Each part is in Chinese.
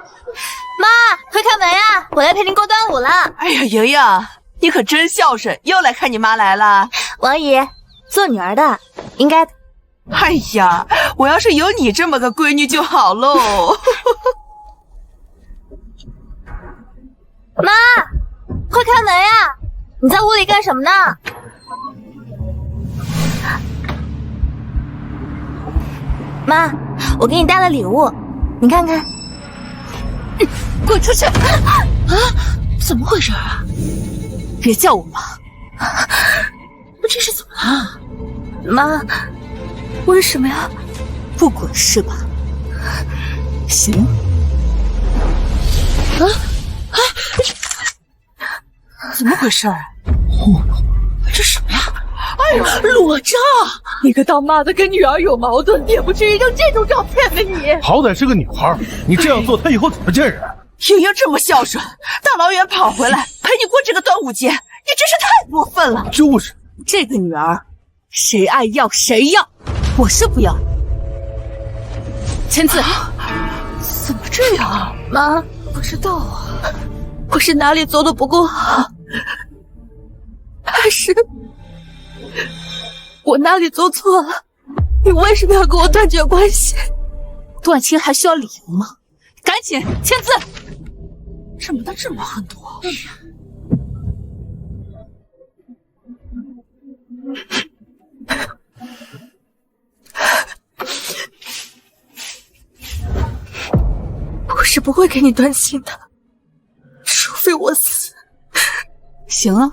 媽，快開門呀！我來陪您過端午了。哎呀，瑩瑩，你可真孝順，又來看你媽來了。王姨，做女兒的應該的。哎呀，我要是有你这麼個閨女就好嘍。媽，快開門呀！你在屋裡幹什麼呢？媽，我給你帶了禮物，你看看。滾出去！啊，怎麼回事啊？別叫我媽！這是怎麼了？媽，為什麼呀？不滾是吧？行。怎麼回事？這什麼呀？哎呦，裸照！你個當媽的跟女兒有矛盾，也不至于扔這種照片給你。好歹是個女孩，你這樣做，她以後怎麼見人？瑩瑩這麼孝順，大老遠跑回來陪你過這個端午節，你真是太過分了。就是，這個女兒，誰愛要誰要，我是不要。簽字。怎麼這樣？媽，不知道啊，我是哪裡做的不夠好，還是我哪裡做錯了？你為什麼要跟我斷絕關係？斷親還需要理由嗎？趕緊簽字！怎麼的這麼狠毒？我是不會給你斷親的，除非我死。行啊，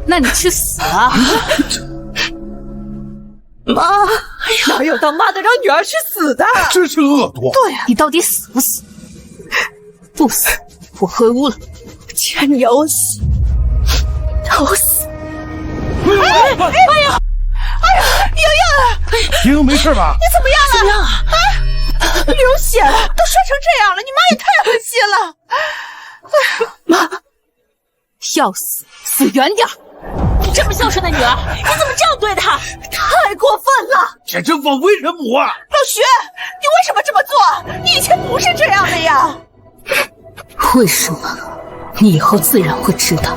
那你去死啊！媽，哎呀，哪有當媽的讓女兒去死的？真是惡毒！对呀，你到底死不死？不死，我回屋了。既然你要我死，那我死。哎呀，瑩瑩没事吧？你怎么样了？怎么样啊？流血了，都摔成这样了，你媽也太狠心了。媽，要死死遠點。你這麼孝順的女兒，你怎麼這樣對她？太過分了，簡直枉為人母啊！老徐，你為什麼這麼做？你以前不是這樣的呀。為什麼？你以後自然會知道。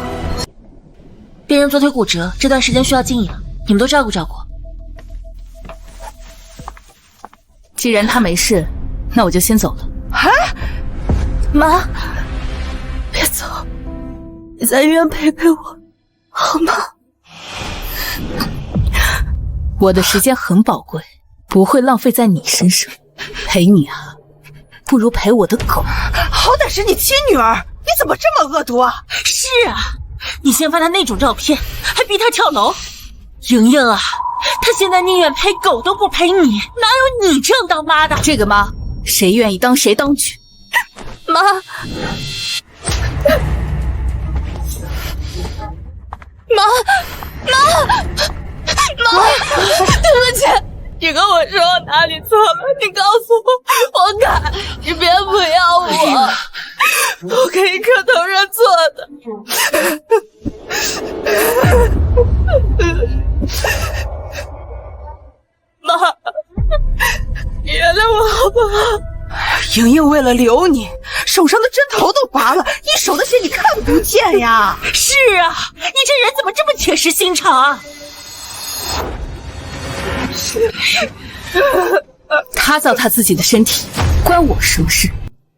病人左腿骨折，這段時間需要靜養，你們都照顧照顧。既然他沒事，那我就先走了。啊，媽，別走，你在醫院陪陪我，好嗎？我的時間很寶貴，不會浪費在你身上。陪你啊，不如陪我的狗。好歹是你親女兒，你怎麼這麼惡毒啊？是啊，你先發他那種照片，還逼他跳樓。瑩瑩啊，他現在寧願陪狗都不陪你，哪有你這樣當媽的？這個媽，誰願意當誰當去。媽，對不起，你跟我說我哪裡錯了，你告訴我，我改，你別不要我，我可以磕頭認錯的。媽，你原諒我好不好？瑩瑩為了留你，手上的針頭都拔了，一手的血你看不見呀。是啊，你這人怎麼這麼鐵石心腸啊？他造他自己的身體，關我什麼事？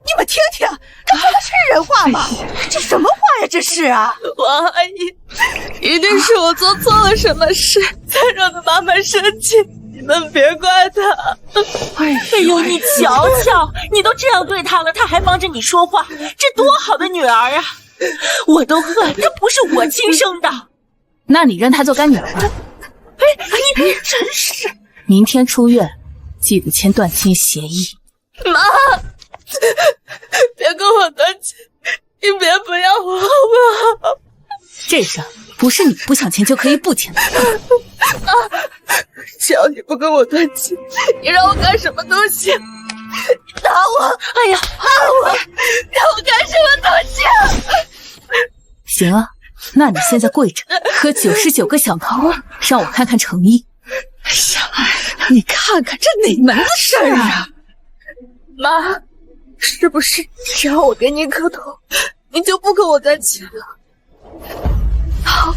你們聽聽，這說的是人話嗎？這什麼話呀？這是啊！王阿姨，一定是我做錯了什麼事，才讓他媽媽生氣。你們別怪他。哎呦，你瞧瞧，你都這樣對他了，他還幫着你說話，這多好的女兒啊！我都恨她不是我親生的。那你認她做乾女兒吧。你真是！明天出院，記得簽斷親協議。媽，別跟我斷親，你別不要我好不好？這事不是你不想簽就可以不簽的。只要你不跟我斷親，你讓我幹什麼都行。你打我，哎呀，打我，讓我幹什麼都行。行啊，那你現在跪着，喝99個小桃，讓我看看誠意。你看看這哪門子事兒啊！媽，是不是只要我给你磕头，你就不跟我在亲了？好，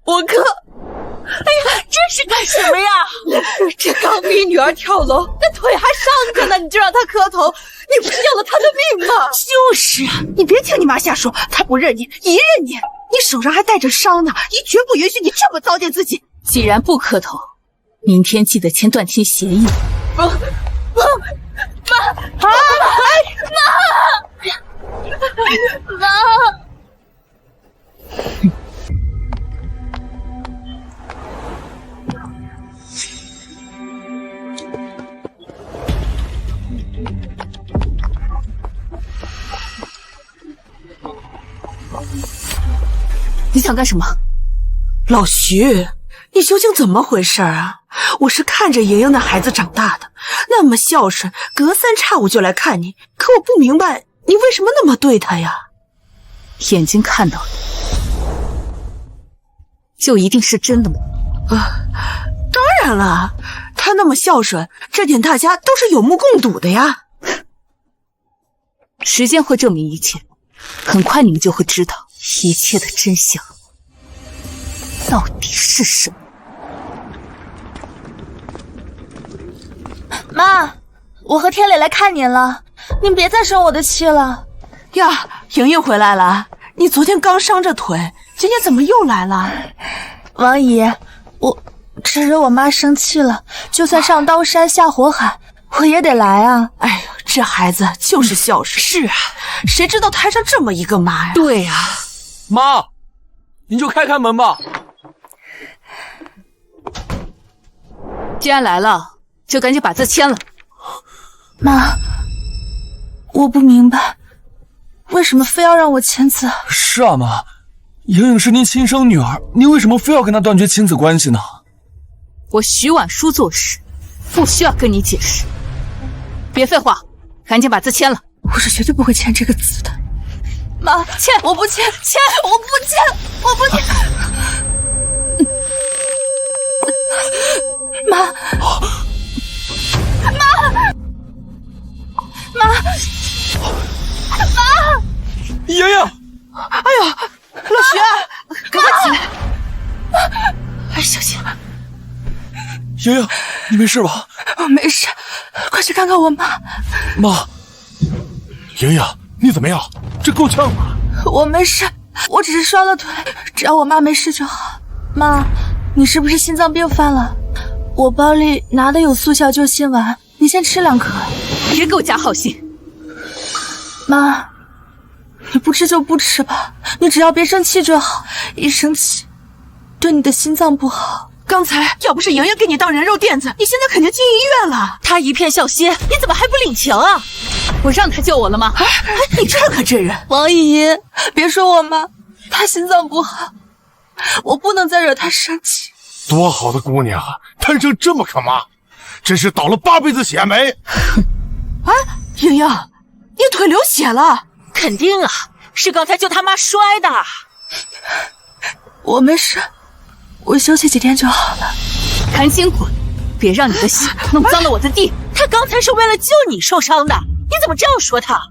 我磕。哎呀，这是干什么呀？这刚逼女儿跳楼，那腿还伤着呢，你就让她磕头，你不是要了她的命吗？就是啊，你别听你妈瞎说，她不认你，一认你，你手上还带着伤呢，姨绝不允许你这么糟践自己。既然不磕头，明天记得签断亲协议。妈！你想干什么？老徐，你究竟怎么回事啊？我是看着莹莹那孩子长大的，那么孝顺，隔三差五就来看你。可我不明白，你为什么那么对她呀？眼睛看到的，就一定是真的吗？当然了，她那么孝順，这点大家都是有目共睹的呀。时间会证明一切，很快你们就会知道一切的真相到底是什么。妈，我和天磊来看您了，您别再生我的气了。呀，莹莹回来了，你昨天刚伤着腿，今天怎么又来了？王姨，这惹我妈生气了，就算上刀山下火海，我也得来啊。哎呦，这孩子就是孝顺。是啊，谁知道摊上这么一个妈呀？对呀，妈，您就开开门吧。既然来了，就赶紧把字签了。妈，我不明白，为什么非要让我签字？是啊，妈，莹莹是您亲生女儿，您为什么非要跟她断绝亲子关系呢？我徐婉书做事，不需要跟你解释。别废话，赶緊把字簽了。我是絕對不會簽這個字的。媽，簽，我不簽，簽，我不簽，我不簽。媽，莹莹，哎呦，老徐啊，赶快起来！哎，小心！莹莹，你没事吧？我没事，快去看看我妈。妈，莹莹，你怎麼樣？這夠嗆嗎？我沒事，我只是摔了腿，只要我媽沒事就好。媽，你是不是心臟病犯了？我包裡拿的有速效救心丸，你先吃2顆。別給我假好心。媽，你不吃就不吃吧，你只要別生氣就好，一生氣對你的心臟不好。剛才要不是莹莹給你當人肉墊子，你現在肯定進醫院了。他一片孝心，你怎麼還不領情啊？我讓他救我了嗎？你這可真人！王姨，別說我媽，她心臟不好，我不能再惹她生氣。多好的姑娘，攤成這麼個媽，真是倒了8輩子血霉。啊，莹莹，你腿流血了？肯定啊，是剛才救他媽摔的。我沒事，我休息幾天就好了。趕緊滾，別讓你的血弄髒了我的地。他剛才是為了救你受傷的，你怎麼這樣說他？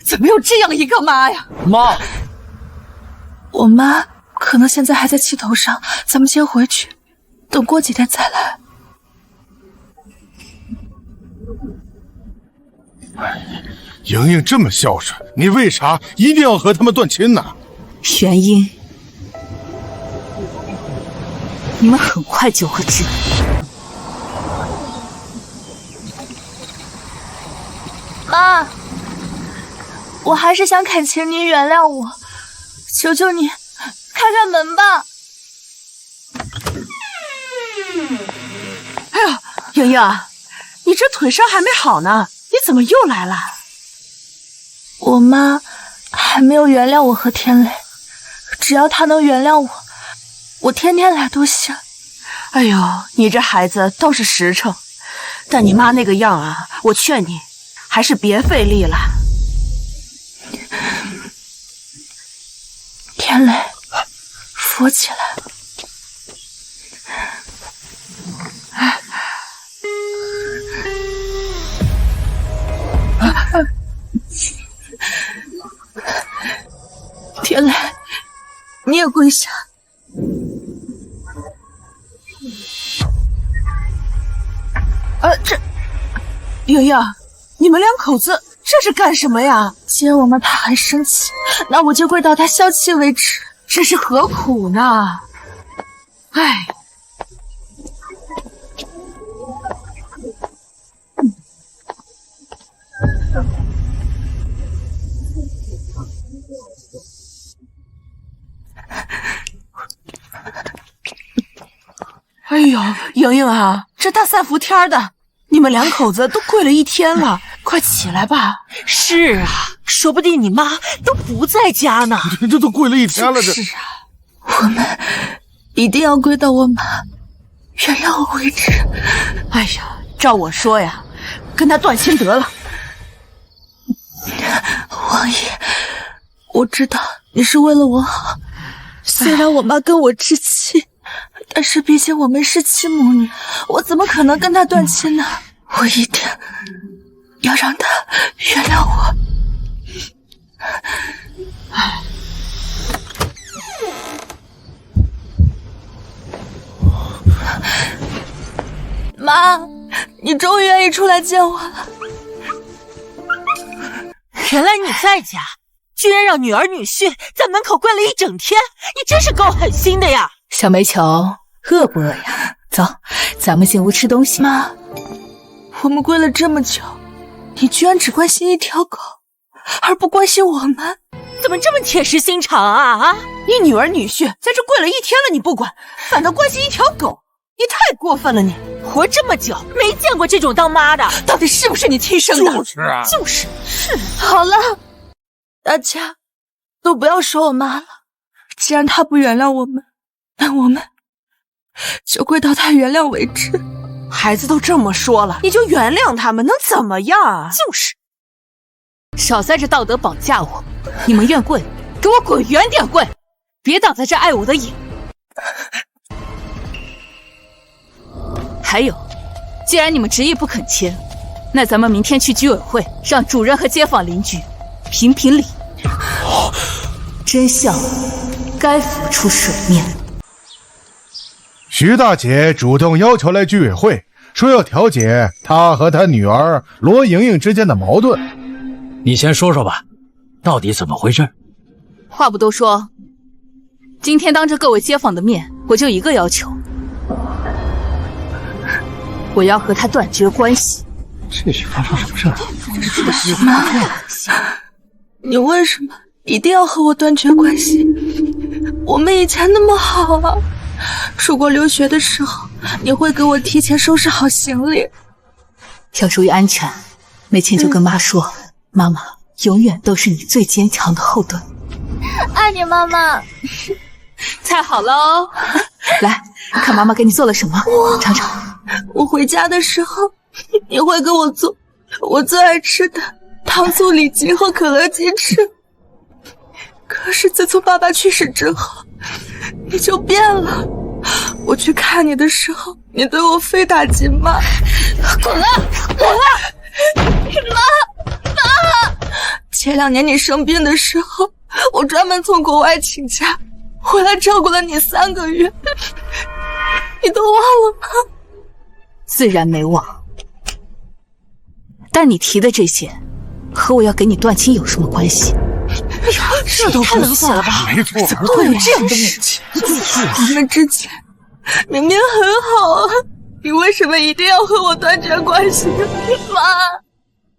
怎麼有這樣一個媽呀？媽，我媽可能現在還在氣頭上，咱們先回去，等過幾天再來。莹莹這麼孝順，你為啥一定要和他們斷親呢？原因你們很快就會知道。媽，我還是想懇請您原諒我，求求你，開開門吧。哎呀，莹莹，你這腿傷還沒好呢，你怎麼又來了？我媽還沒有原諒我和天磊，只要她能原諒我，我天天來都行。哎呦，你這孩子倒是實誠，但你媽那個樣啊，我勸你還是別費力了。天磊，扶起來。你也跪下。这，莹莹，你们两口子这是干什么呀？既然我妈她还生气，那我就跪到她消气为止。这是何苦呢？哎。哎呦，莹莹啊，这大三伏天的，你们两口子都跪了一天了，快起来吧。是啊，说不定你妈都不在家呢。这都跪了一天了，这是啊，我们一定要跪到我妈原谅我为止。哎呀，照我说呀，跟他断亲得了。王爷，我知道你是为了我好，虽然我妈跟我置气，但是毕竟我们是亲母女，我怎么可能跟她断亲呢？我一定要让她原谅我。妈，你终于愿意出来见我了。原来你在家，居然让女儿女婿在门口跪了一整天，你真是够狠心的呀！小煤球，饿不饿呀？走，咱们进屋吃东西。妈，我们跪了这么久，你居然只关心一条狗，而不关心我们，怎么这么铁石心肠啊？你女儿女婿在这跪了一天了，你不管，反倒关心一条狗，你太过分了你！活这么久，没见过这种当妈的，到底是不是你亲生的？就是啊，是。好了，大家都不要说我妈了。既然她不原谅我们，那我们就跪到她原谅为止。孩子都这么说了，你就原谅他们，能怎么样啊？就是，少在这道德绑架我！你们愿跪，给我滚远点跪，別擋在這礙我的眼。還有，既然你們執意不肯簽，那咱們明天去居委會，讓主任和街坊鄰居評評理。真相該浮出水面。徐大姐主動要求來居委會，說要調解她和她女兒羅瑩瑩之間的矛盾。你先說說吧，到底怎麼回事？話不多說，今天當着各位街坊的面，我就一個要求。我要和他斷絕關係。這是發生什麼事了？媽，你為什麼一定要和我斷絕關係？我們以前那麼好啊！出國留學的時候，你會給我提前收拾好行李。要注意安全，沒錢就跟媽說，媽媽永遠都是你最堅強的後盾。愛你，媽媽。菜好了哦，來看媽媽給你做了什麼，嘗嘗。我回家的時候，你會給我做我最愛吃的糖醋里脊和可樂雞翅。可是自從爸爸去世之後，你就變了。我去看你的時候，你對我非打即罵。滾了，滾了！媽！前2年你生病的時候，我專門從國外請假回來照顧了你3個月，你都忘了嗎？自然沒忘，但你提的這些和我要給你斷親有什麼關係？哎呀，這都不算了吧？沒錯，怎麼會有這樣的母親？我們之前明明很好啊，你為什麼一定要和我斷絕關係？媽，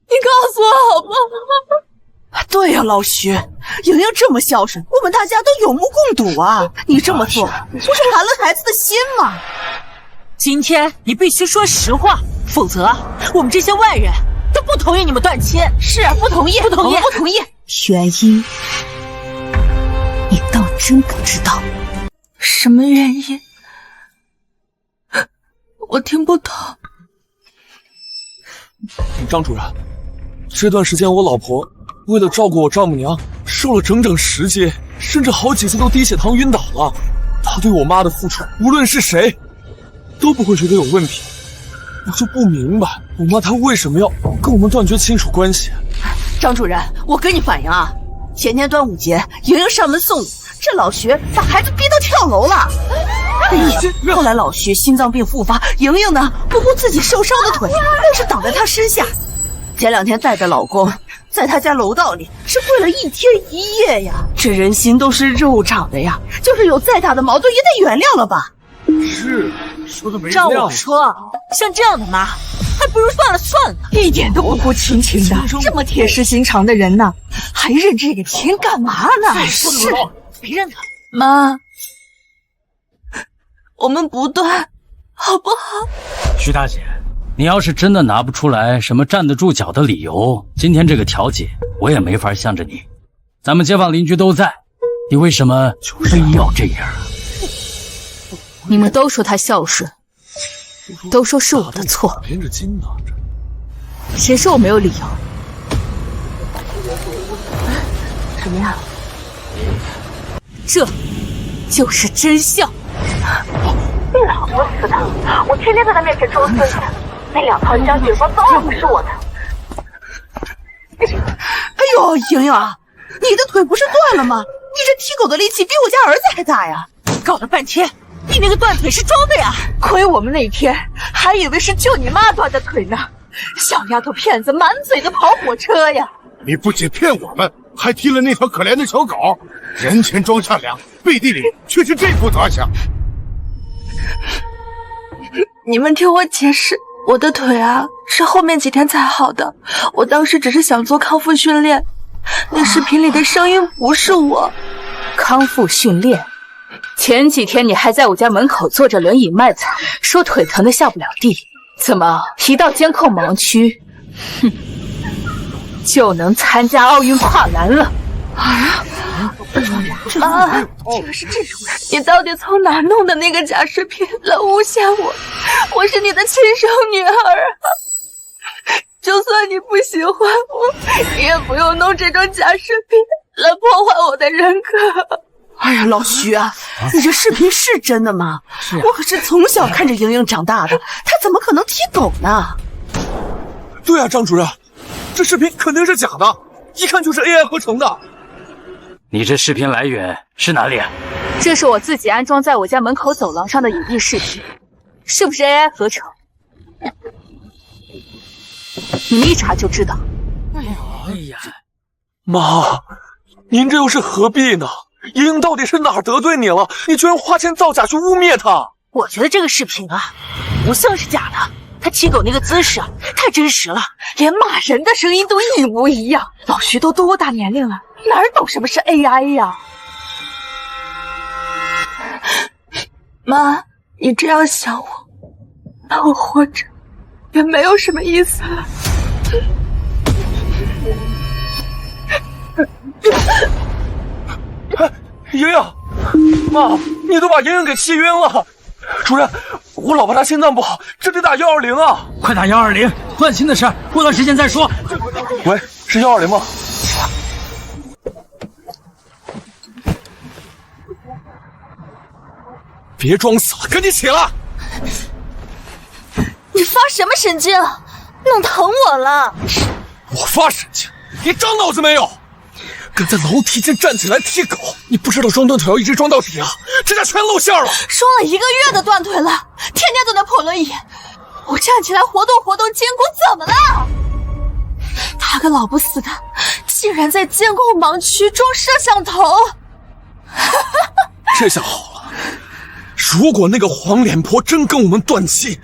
你告訴我好不好？對呀，老徐，瑩瑩這麼孝順，我們大家都有目共睹啊！你這麼做，不是寒了孩子的心嗎？今天你必須說實話，否則我們這些外人都不同意你們斷親。是啊，不同意，不同意，不同意。原因，你倒真不知道。什麼原因？我聽不懂。張主任，這段時間我老婆為了照顧我丈母娘，瘦了整整10斤，甚至好幾次都低血糖暈倒了。她對我媽的付出，無論是誰都不會覺得有問題。我就不明白，我媽她為什麼要跟我們斷絕親屬關係？張主任，我跟你反映啊，前天端午节，莹莹上门送礼，这老徐把孩子逼到跳楼了。哎呀，后来老徐心脏病复发，莹莹呢不顾自己受伤的腿，硬是挡在他身下。前2天带着老公在他家楼道里是跪了1天1夜呀。这人心都是肉长的呀，就是有再大的矛盾也得原谅了吧。是，说的没照我说，像这样的妈，还不如算了算了。一点都不顾亲情的，这么铁石心肠的人呢，还认这个亲干嘛呢？是，别认他。妈，我们不断，好不好？徐大姐，你要是真的拿不出来什么站得住脚的理由，今天这个调解我也没法向着你。咱们街坊邻居都在，你为什么非要这样？你们都说他孝順，都說是我的錯，連着筋呢，誰說我沒有理由？什麼呀？這就是真相。病了好多次的，我天天在他面前裝孙子，那2套家具包早晚不是我的。哎呦，莹莹啊，你的腿不是断了吗？你这踢狗的力气比我家兒子還大呀！搞了半天，你那個斷腿是裝的呀？虧我們那天還以為是就你媽斷的腿呢，小丫頭片子滿嘴的跑火車呀！你不僅騙我們，還踢了那條可憐的小狗，人前裝善良，背地裡卻是這副德行。你們聽我解釋，我的腿啊是後面幾天才好的，我當時只是想做康復訓練，那視頻裡的聲音不是我。康復訓練？前幾天你還在我家門口坐着輪椅賣慘，說腿疼得下不了地，怎麼一到監控盲區，哼，就能參加奧運跨欄了？啊！媽，就是這種人，你到底從哪弄的那個假視頻來誣陷我？我是你的親生女兒啊！就算你不喜歡我，你也不用弄這種假視頻來破壞我的人格。哎呀，老徐啊，你這視頻是真的嗎？我可是從小看着瑩瑩長大的，她怎麼可能踢狗呢？對啊，張主任，這視頻肯定是假的，一看就是 AI 合成的。你這視頻來源是哪裡啊？這是我自己安裝在我家門口走廊上的隱蔽視頻，是不是 AI 合成？你們一查就知道。哎呀，媽，您這又是何必呢？瑩瑩到底是哪兒得罪你了？你居然花錢造假去污蔑她！我覺得這個視頻啊，不像是假的。他踢狗那個姿勢啊，太真實了，連罵人的聲音都一模一樣。老徐都多大年齡了，哪兒懂什麼是 AI 呀？媽，你這樣想我，那我活着也沒有什麼意思了。哎，瑩瑩，媽，你都把瑩瑩給氣暈了。主任，我老婆她心臟不好，這得打120啊！快打120，換心的事，過段時間再說。喂，是120嗎？別裝死了，趕緊起來！你發什麼神經？弄疼我了！我發神經？你長腦子沒有？敢在樓梯間站起來踢狗，你不知道裝斷腿要一直裝到底啊！這下全露餡了。裝了1個月的斷腿了，天天都在破輪椅，我站起來活動活動筋骨怎麼了？他個老不死的，竟然在監控盲區裝攝像頭！這下好了，如果那個黃臉婆真跟我們斷親，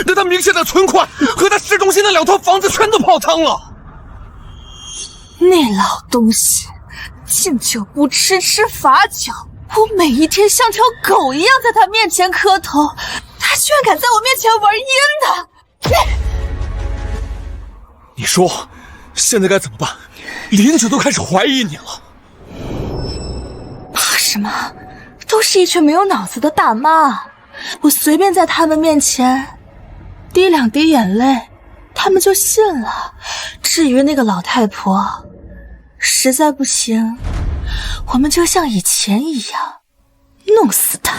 那他名下的存款和他市中心的2套房子全都泡湯了。那老東西敬酒不吃吃罰酒，我每一天像條狗一樣在他面前磕頭，他居然敢在我面前玩陰的！你說現在該怎麼辦？鄰居都開始懷疑你了。怕什麼？都是一群沒有腦子的大媽，我隨便在他們面前滴2滴眼淚，他們就信了。至於那個老太婆，實在不行，我們就像以前一樣弄死她。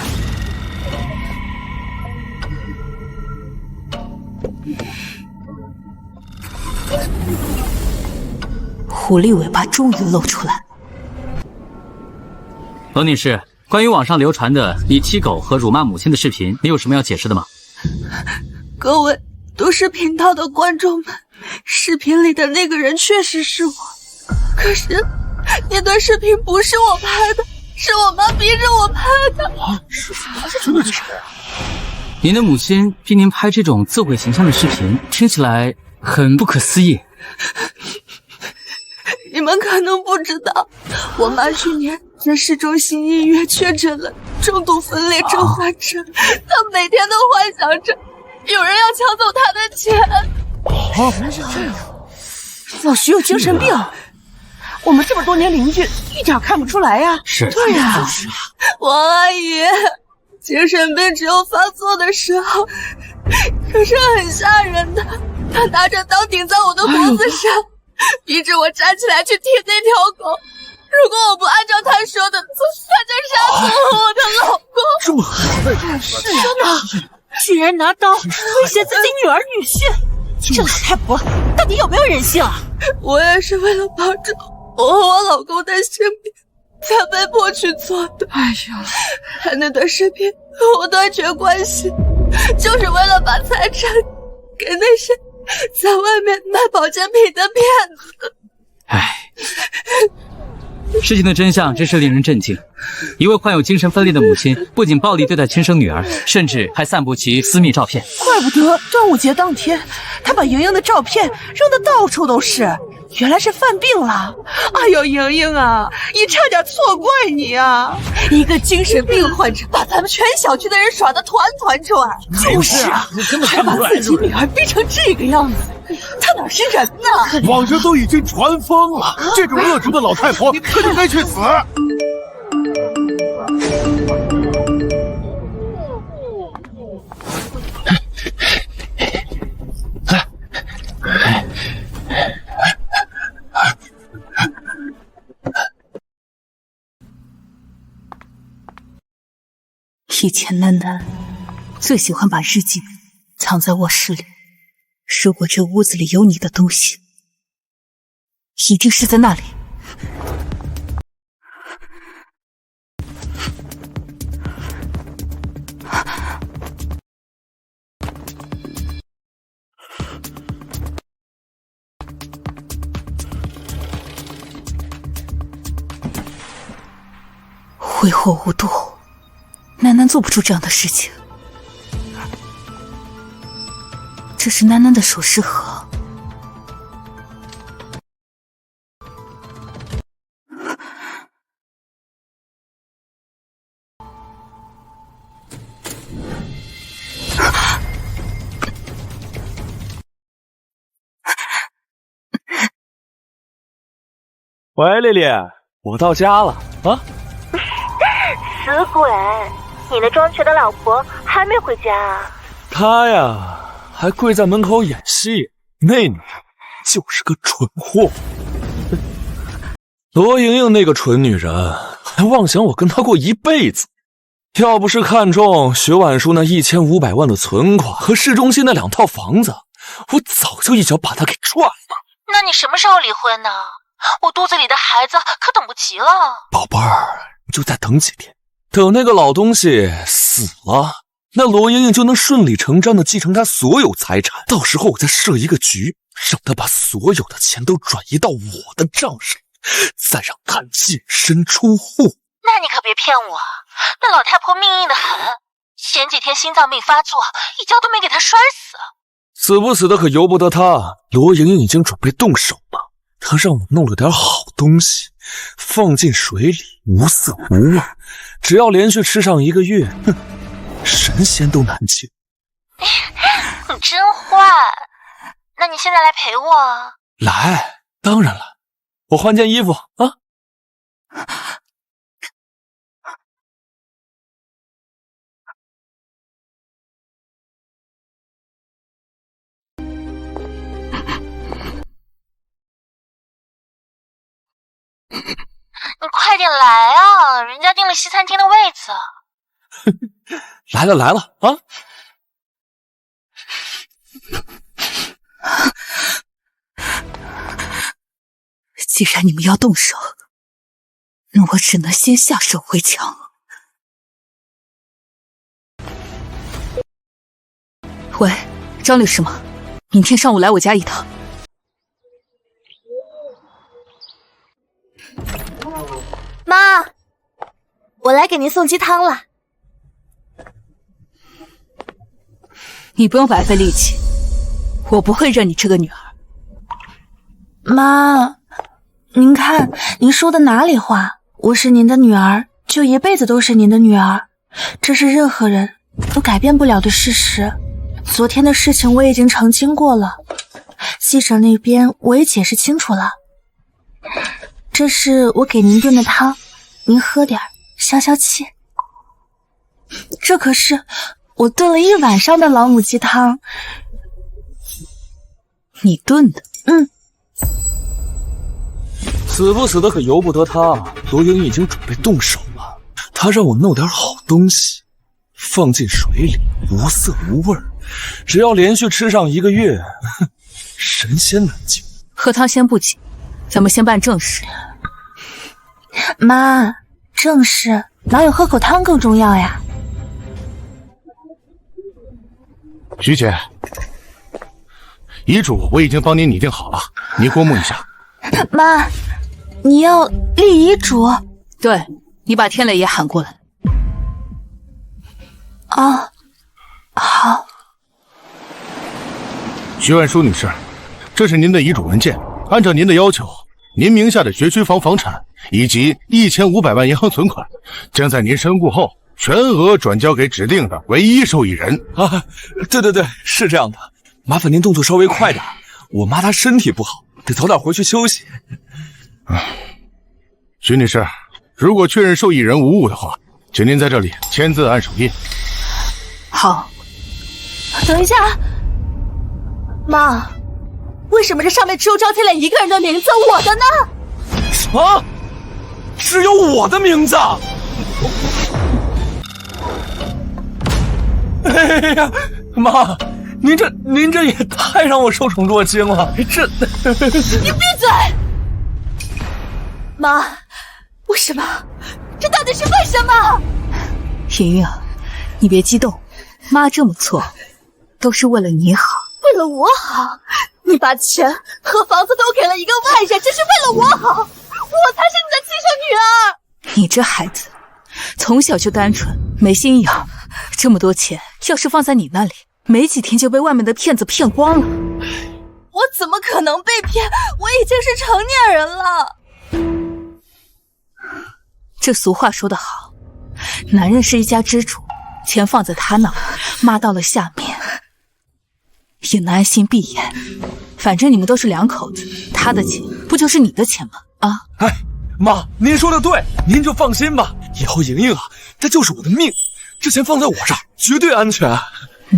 狐狸尾巴終於露出來，罗女士，關於網上流傳的你踢狗和辱罵母親的視頻，你有什麼要解釋的嗎？各位都市頻道的觀眾們，視頻裡的那個人確實是我，可是那段視頻不是我拍的，是我媽逼着我拍的。啊，是真的假的呀？您的母親逼您拍這種自毀形象的視頻，聽起來很不可思議。你們可能不知道，我媽去年在市中心醫院確診了重度分裂症患者，她每天都幻想着有人要搶走她的錢。老徐有精神病，我们這麼多年鄰居一點看不出來呀。是，對呀，就是啊。王阿姨，精神病只有發作的時候，可是很嚇人的。她拿着刀頂在我的脖子上，逼着我站起來去踢那條狗。如果我不按照她說的做，她就殺死我的老公。這麼狠？是啊，居然拿刀威脅自己女兒女婿，這老太婆到底有沒有人性啊？我也是為了保住我和我老公的性命，才被迫去做的。哎呀，看那段視頻，我斷絕關係，就是為了把財產給那些在外面賣保健品的騙子。唉，事情的真相真是令人震驚。一位患有精神分裂的母親，不僅暴力對待親生女兒，甚至還散布其私密照片。怪不得端午節當天，他把瑩瑩的照片扔得到處都是。原來是犯病了。哎呦，瑩瑩啊，一差點錯怪你啊！一個精神病患者把咱們全小區的人耍得團團轉。就是啊，還把自己女兒逼成這個樣子，他哪是人呢？網上都已經傳瘋了，這種惡毒的老太婆，可就該去死！以前楠楠最喜歡把日記藏在臥室裡，如果這屋子裡有你的東西，一定是在那裡。挥霍无度，楠楠做不出這樣的事情。這是楠楠的首飾盒。喂，麗麗，我到家了啊！死鬼，你那裝瘸的老婆還沒回家啊？她呀，還跪在門口演戲，那女人就是個蠢貨。羅瑩瑩那個蠢女人，還妄想我跟她過一輩子。要不是看中徐婉舒那1500萬的存款和市中心那2套房子，我早就一腳把她給踹了。那你什麼時候離婚呢？我肚子裡的孩子可等不及了。寶貝兒，你就再等幾天，等那個老東西死了，那羅瑩瑩就能順理成章地繼承他所有財產。到時候我再設一個局，讓他把所有的錢都轉移到我的賬上，再讓他淨身出戶。那你可別騙我，那老太婆命硬得很，前幾天心臟病發作，一跤都沒給她摔死。死不死的可由不得他。羅瑩瑩已經準備動手了，他讓我弄了點好東西，放進水裡，無色無味，只要連續吃上1個月，神仙都難進。你真壞，那你現在來陪我啊？來，當然了，我換件衣服啊。你快點來啊，人家訂了西餐廳的位子。來了來了啊！既然你們要動手，那我只能先下手为强。喂，张律师吗？明天上午来我家一趟。妈，我来给您送鸡汤了。你不用白费力气，我不会认你这个女儿。妈，您看，您说的哪里话？我是您的女儿，就一辈子都是您的女儿，这是任何人都改变不了的事實。昨天的事情我已經澄清過了，記者那邊我也解釋清楚了。這是我給您燉的湯，您喝點消消氣。這可是我燉了1晚上的老母雞湯。你燉的？嗯。死不死的可由不得他，罗莹已經準備動手了。他讓我弄點好東西，放進水裡，無色無味，只要連續吃上1個月，神仙難救。喝湯先不急，咱們先辦正事。媽，正事哪有喝口湯更重要呀？徐姐，遺囑我已經幫您擬定好了，你過目一下。媽，你要立遺囑？對，你把天磊也喊過來。哦，好。徐萬書女士，這是您的遺囑文件，按照您的要求，您名下的學區房房產以及1500萬銀行存款，將在您身故後全額轉交給指定的唯一受益人。啊，對，是這樣的，麻煩您動作稍微快點，我媽她身體不好，得早點回去休息。徐女士，如果確認受益人無誤的話，請您在這裡簽字按手印。好。等一下，媽，為什麼這上面只有張天磊一個人的名字，我的呢？什麼？只有我的名字？哎呀，媽，您這也太讓我受寵若驚了，這……你閉嘴！媽，為什麼？這到底是為什麼？瑩瑩啊，你別激動，媽這麼做都是為了你好。為了我好？你把錢和房子都給了一個外人，這是為了我好？我才是你的親生女兒。你這孩子從小就單純沒心眼，這麼多錢要是放在你那裡，沒幾天就被外面的騙子騙光了。我怎麼可能被騙？我已經是成年人了。這俗話說得好，男人是一家之主，錢放在他那兒，媽到了下面也能安心閉眼。反正你們都是兩口子，他的錢不就是你的錢嗎？啊！哎，媽，您說的對，您就放心吧。以後瑩瑩啊，她就是我的命，這錢放在我這兒絕對安全。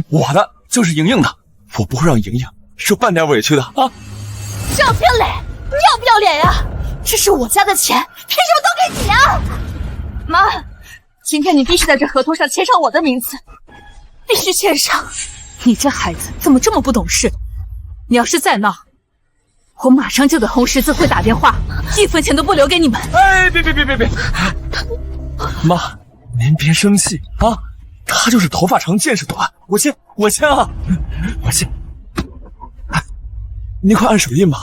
我的就是瑩瑩的，我不會讓瑩瑩受半點委屈的啊！張天磊，你要不要臉呀？這是我家的錢，憑什麼都給你啊？媽，今天你必須在這合同上簽上我的名字，必須簽上。你這孩子怎麼這麼不懂事？你要是再鬧，我馬上就給紅十字會打電話，1分錢都不留給你們。哎，別，媽，您別生氣啊，他就是頭髮長見識短，我簽啊，我簽。哎，你快按手印吧。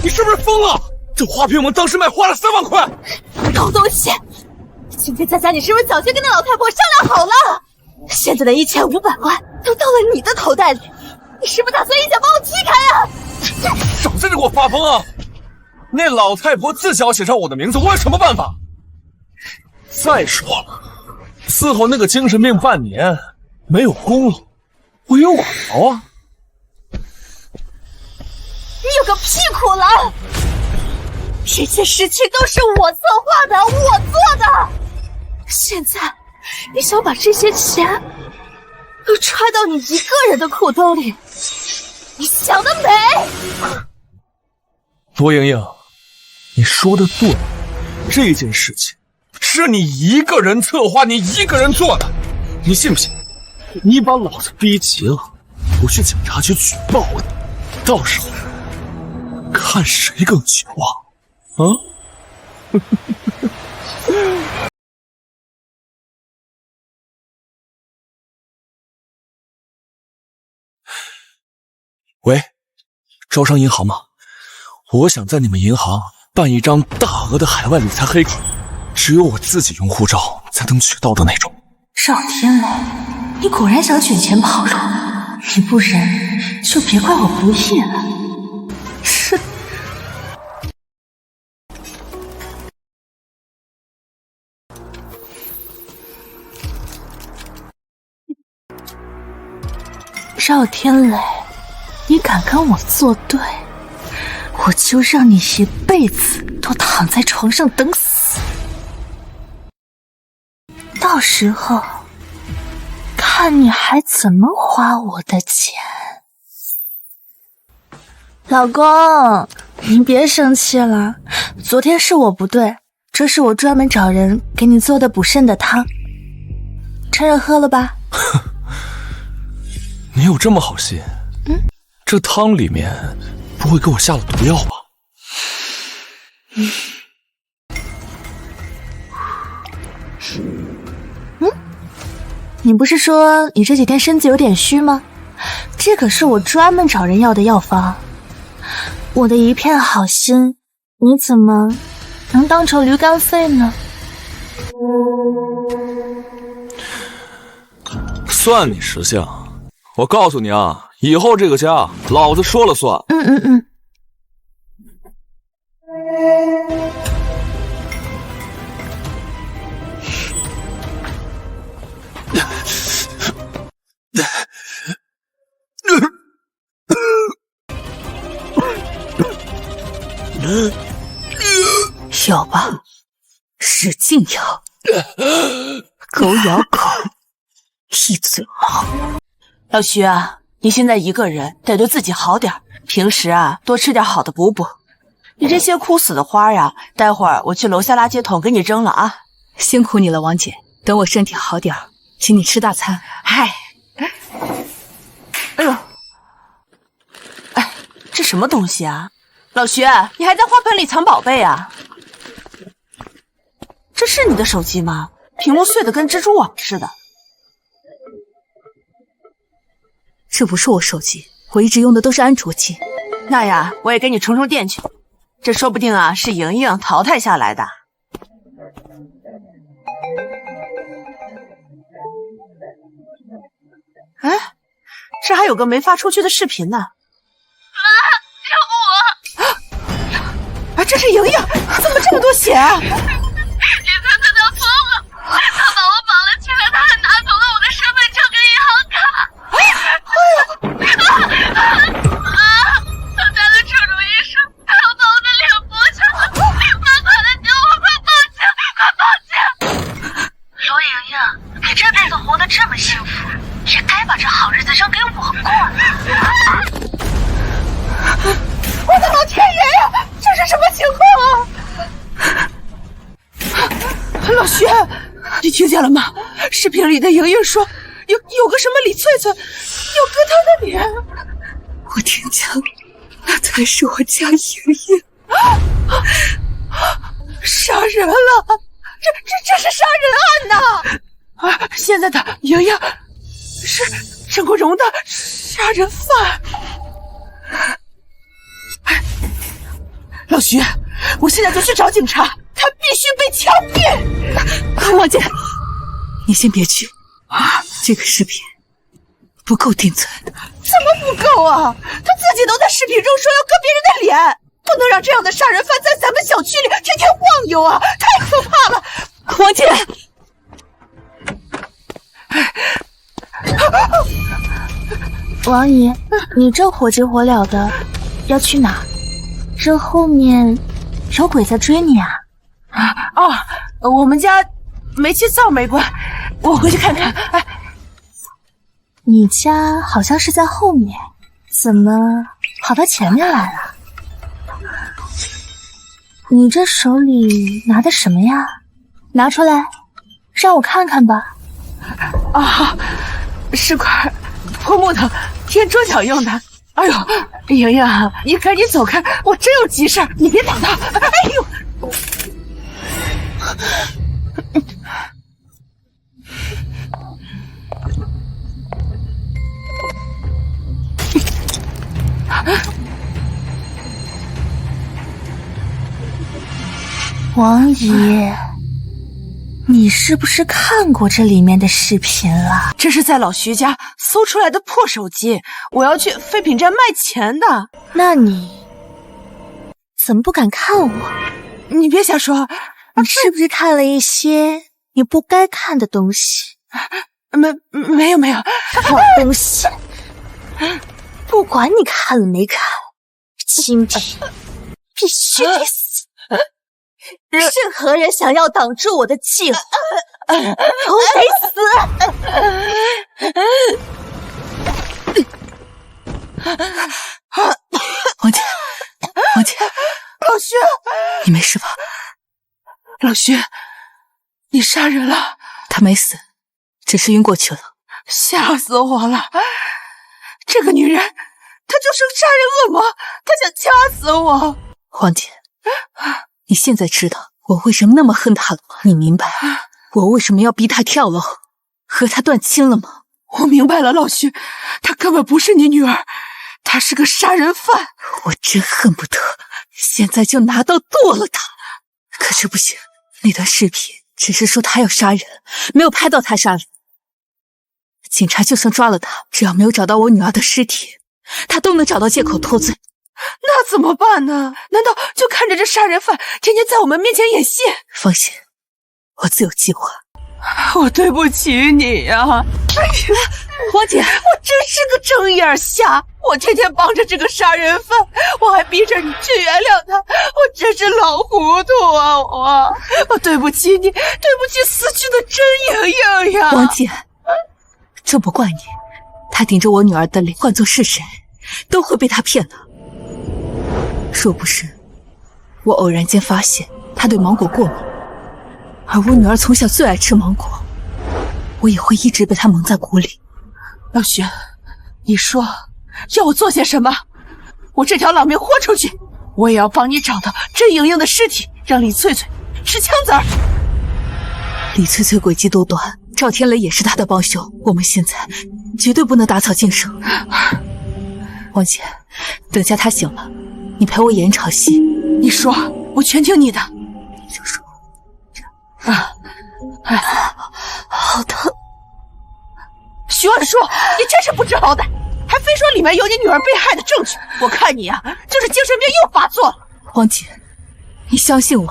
你是不是瘋了？這花瓶我們當時賣花了3萬塊。狗東西！今天在家你是不是早就跟那老太婆商量好了？現在的1500萬都到了你的口袋裡，你是不是打算一腳把我踢開啊？少在這給我發瘋啊！那老太婆自小寫上我的名字，我有什麼辦法？再說了，伺候那個精神病半年沒有功勞，我有苦勞啊！你有個屁苦勞！這些事情都是我策劃的，我做的。現在你想把這些錢都揣到你一個人的褲兜裡，你想得美！羅瑩瑩，你說的對，這件事情是你一个人策劃，你一個人做的，你信不信？你把老子逼急了，我去警察局舉報你，到時候看誰更絕望啊！喂，招商銀行嗎？我想在你們銀行辦一張大額的海外理財黑卡，只有我自己用護照才能取到的那種。邵天雷，你果然想卷錢跑路，你不仁就別怪我不義了。是。邵天雷，你敢跟我作對，我就讓你一輩子都躺在床上等死。到時候看你還怎麼花我的錢。老公，你別生氣了，昨天是我不對，這是我專門找人給你做的補腎的湯，趁熱喝了吧。你有這麼好心？這湯裡面不會給我下了毒藥吧？你不是說你這幾天身子有點虛嗎？這可是我專門找人要的藥方。我的一片好心，你怎麼能當成驢肝肺呢？算你識相。我告訴你啊，以後這個家老子說了算。咬吧，使勁咬，狗咬狗，一嘴毛。老徐啊，你現在一個人得對自己好點，平時啊多吃點好的補補。你這些枯死的花呀，待會兒我去樓下垃圾桶給你扔了啊。辛苦你了，王姐。等我身體好點，請你吃大餐。哎呦，哎，這什麼東西啊？老徐，你還在花盆裡藏寶貝啊？這是你的手機嗎？屏幕碎得跟蜘蛛網似的。這不是我手機，我一直用的都是安卓機。那呀，我也給你充充電去。這說不定啊，是瑩瑩淘汰下來的。哎，這還有個沒發出去的視頻呢。救我！啊，這是瑩瑩，怎麼這麼多血啊？李坤可能瘋了，他把我綁了起來，他還拿走了我的身份證跟銀行卡。我家的主治醫生，他要把我的臉剝下來，麻煩了你，我快報警，快報警！羅瑩瑩，你這輩子活得這麼幸福，也該把這好日子扔給我過了。我的老天爺呀，這是什麼情況啊？老徐，你聽見了嗎？視頻裡的瑩瑩說有個什麼李翠翠要割她的臉。我聽見了，那才是我家瑩瑩。殺人了！這是殺人案吶！啊，現在的瑩瑩是鄭國榮的殺人犯。老徐，我現在就去找警察，他必須被槍斃。王姐，你先別去啊，這個視頻不夠定罪。怎麼不夠啊？他自己都在視頻中說要割別人的臉，不能讓這樣的殺人犯在咱們小區裡天天晃悠啊，太可怕了！王姐，王姨，你這火急火燎的要去哪？這後面有鬼在追你啊？我們家煤氣灶沒關，我回去看看。哎，你家好像是在後面，怎麼跑到前面來了？你這手裡拿的什麼呀？拿出来，讓我看看吧。啊，是块破木头垫桌脚用的。哎呦，莹莹，你赶紧走开，我真有急事儿，你别挡他。哎呦！王姨，你是不是看过这里面的视频了？这是在老徐家搜出来的破手机，我要去废品站卖钱的。那你怎么不敢看我？你别瞎说，你是不是看了一些你不该看的东西？没有，好东西！不管你看了没看，今天必須得死！任何人想要擋住我的計劃，都得死！王姐，老徐，你没事吧？老徐，你杀人了？他没死，只是晕过去了。吓死我了！这个女人，她就是个杀人恶魔，她想掐死我。王姐，你现在知道我为什么那么恨她了吗？你明白我为什麼要逼她跳樓，和她斷親了嗎？我明白了，老徐，她根本不是你女兒，她是個殺人犯。我真恨不得現在就拿刀剁了她。可是不行，那段視頻只是說她要殺人，沒有拍到她殺人。警察就算抓了她，只要沒有找到我女兒的屍體，她都能找到借口脫罪。那怎麼辦呢？難道就看着這殺人犯天天在我們面前演戲？放心，我自有計劃。我對不起你呀！哎呀，王姐，我真是個睜眼瞎！我天天幫着這個殺人犯，我還逼着你去原諒他，我真是老糊塗啊！我對不起你，對不起死去的真瑩瑩呀！王姐，這不怪你，他頂着我女兒的臉，換作是誰，都會被他騙了。若不是我偶然間發現他對芒果過敏，而我女兒從小最愛吃芒果，我也會一直被他蒙在鼓裡。老徐，你說要我做些什麼？我這條老命豁出去，我也要幫你找到甄瑩瑩的屍體，讓李翠翠吃槍子兒。李翠翠詭計多端，趙天雷也是他的幫兇，我們現在絕對不能打草驚蛇。王姐，等下他醒了，你陪我演一場戲。你說，我全聽你的。你就說。好疼！徐萬叔，你真是不知好歹，還非說裡面有你女兒被害的證據。我看你啊，就是精神病又發作了。王姐，你相信我，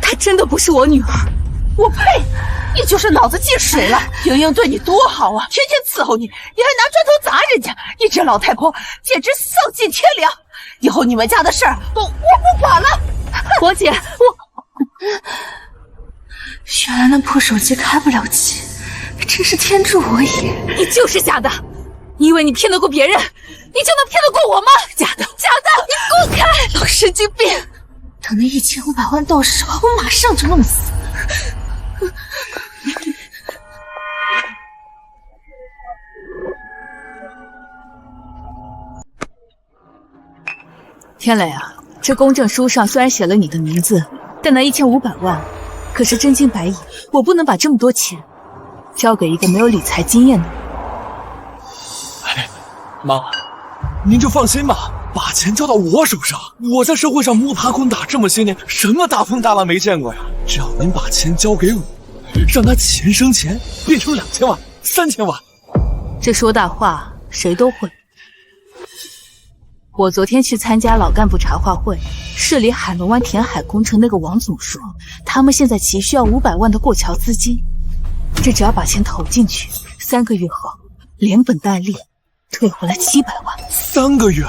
她真的不是我女兒。我呸！你就是腦子進水了。瑩瑩對你多好啊，天天伺候你，你還拿磚頭砸人家，你這老太婆簡直喪盡天良。以後你們家的事兒我不管了。王姐，原來那破手機開不了機，真是天助我也！你就是假的，你以為你騙得過別人，你就能騙得過我嗎？假的，假的！你滾開！老神經病！等那1500萬到手，我馬上就弄死。天雷啊，這公證書上雖然寫了你的名字，但那1500萬可是真金白銀，我不能把這麼多錢交給一個沒有理財經驗的人。哎，媽，您就放心吧，把錢交到我手上。我在社會上摸爬滾打這麼些年，什麼大風大浪沒見過呀？只要您把錢交給我，讓他錢生錢，變成2000萬、3000萬。這說大話誰都會。我昨天去參加老幹部茶話會，市裡海龍灣填海工程那個王總說，他們現在急需要500萬的過橋資金，這只要把錢投進去，3個月後連本帶利退回來700萬。3個月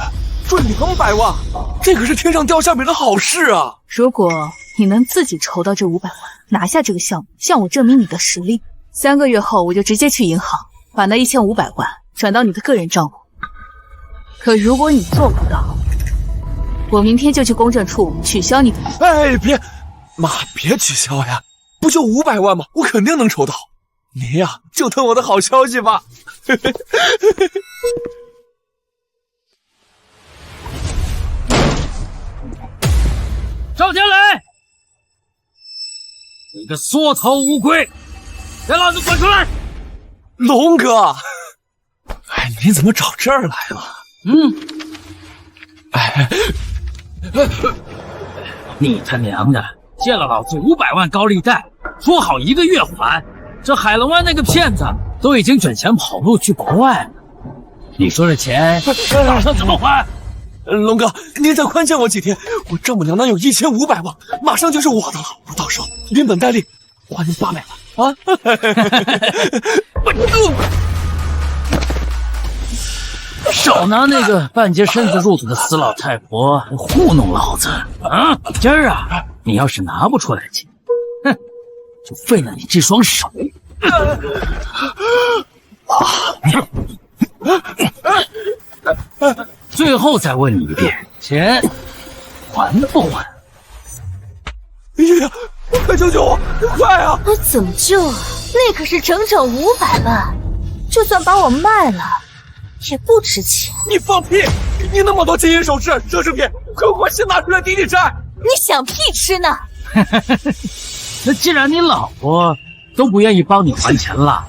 賺200萬，這可是天上掉餡餅的好事啊！如果你能自己籌到這500萬，拿下這個項目，向我證明你的實力，3個月後我就直接去銀行把那1500萬轉到你的個人賬戶。可如果你做不到，我明天就去公證處取消你的。哎，別，媽，別取消呀，不就500萬嗎？我肯定能抽到。您呀，就等我的好消息吧。赵天磊，你个缩头乌龟，给老子滚出来！龙哥，哎，你怎么找这儿来了？你他娘的借了老子500万高利贷，说好1个月还，这海龙湾那个骗子都已经卷钱跑路去国外了。你说这钱打算怎么还？龙哥，您再宽限我几天，我丈母娘那有1500万，马上就是我的了。我到时候连本带利还您800万啊！少拿那个半截身子入土的死老太婆糊弄老子啊！今儿啊，你要是拿不出来钱，哼，就废了你这双手。最后再问你一遍，钱还不还？爷爷，快救救我！快啊！我怎么救啊？那可是整整500万，就算把我卖了，也不值钱。你放屁！你那么多金银首饰、奢侈品，快给我先拿出来抵抵债！你想屁吃呢？那既然你老婆都不愿意帮你还钱了，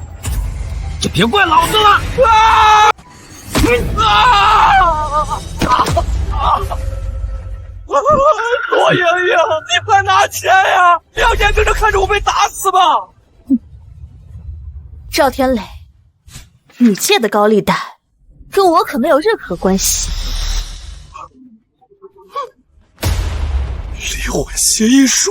就别怪老子了！罗莹莹，你快拿钱呀！你要眼睁睁看着我被打死吗？赵天磊，你借的高利贷跟我可没有任何关系。离婚协议书，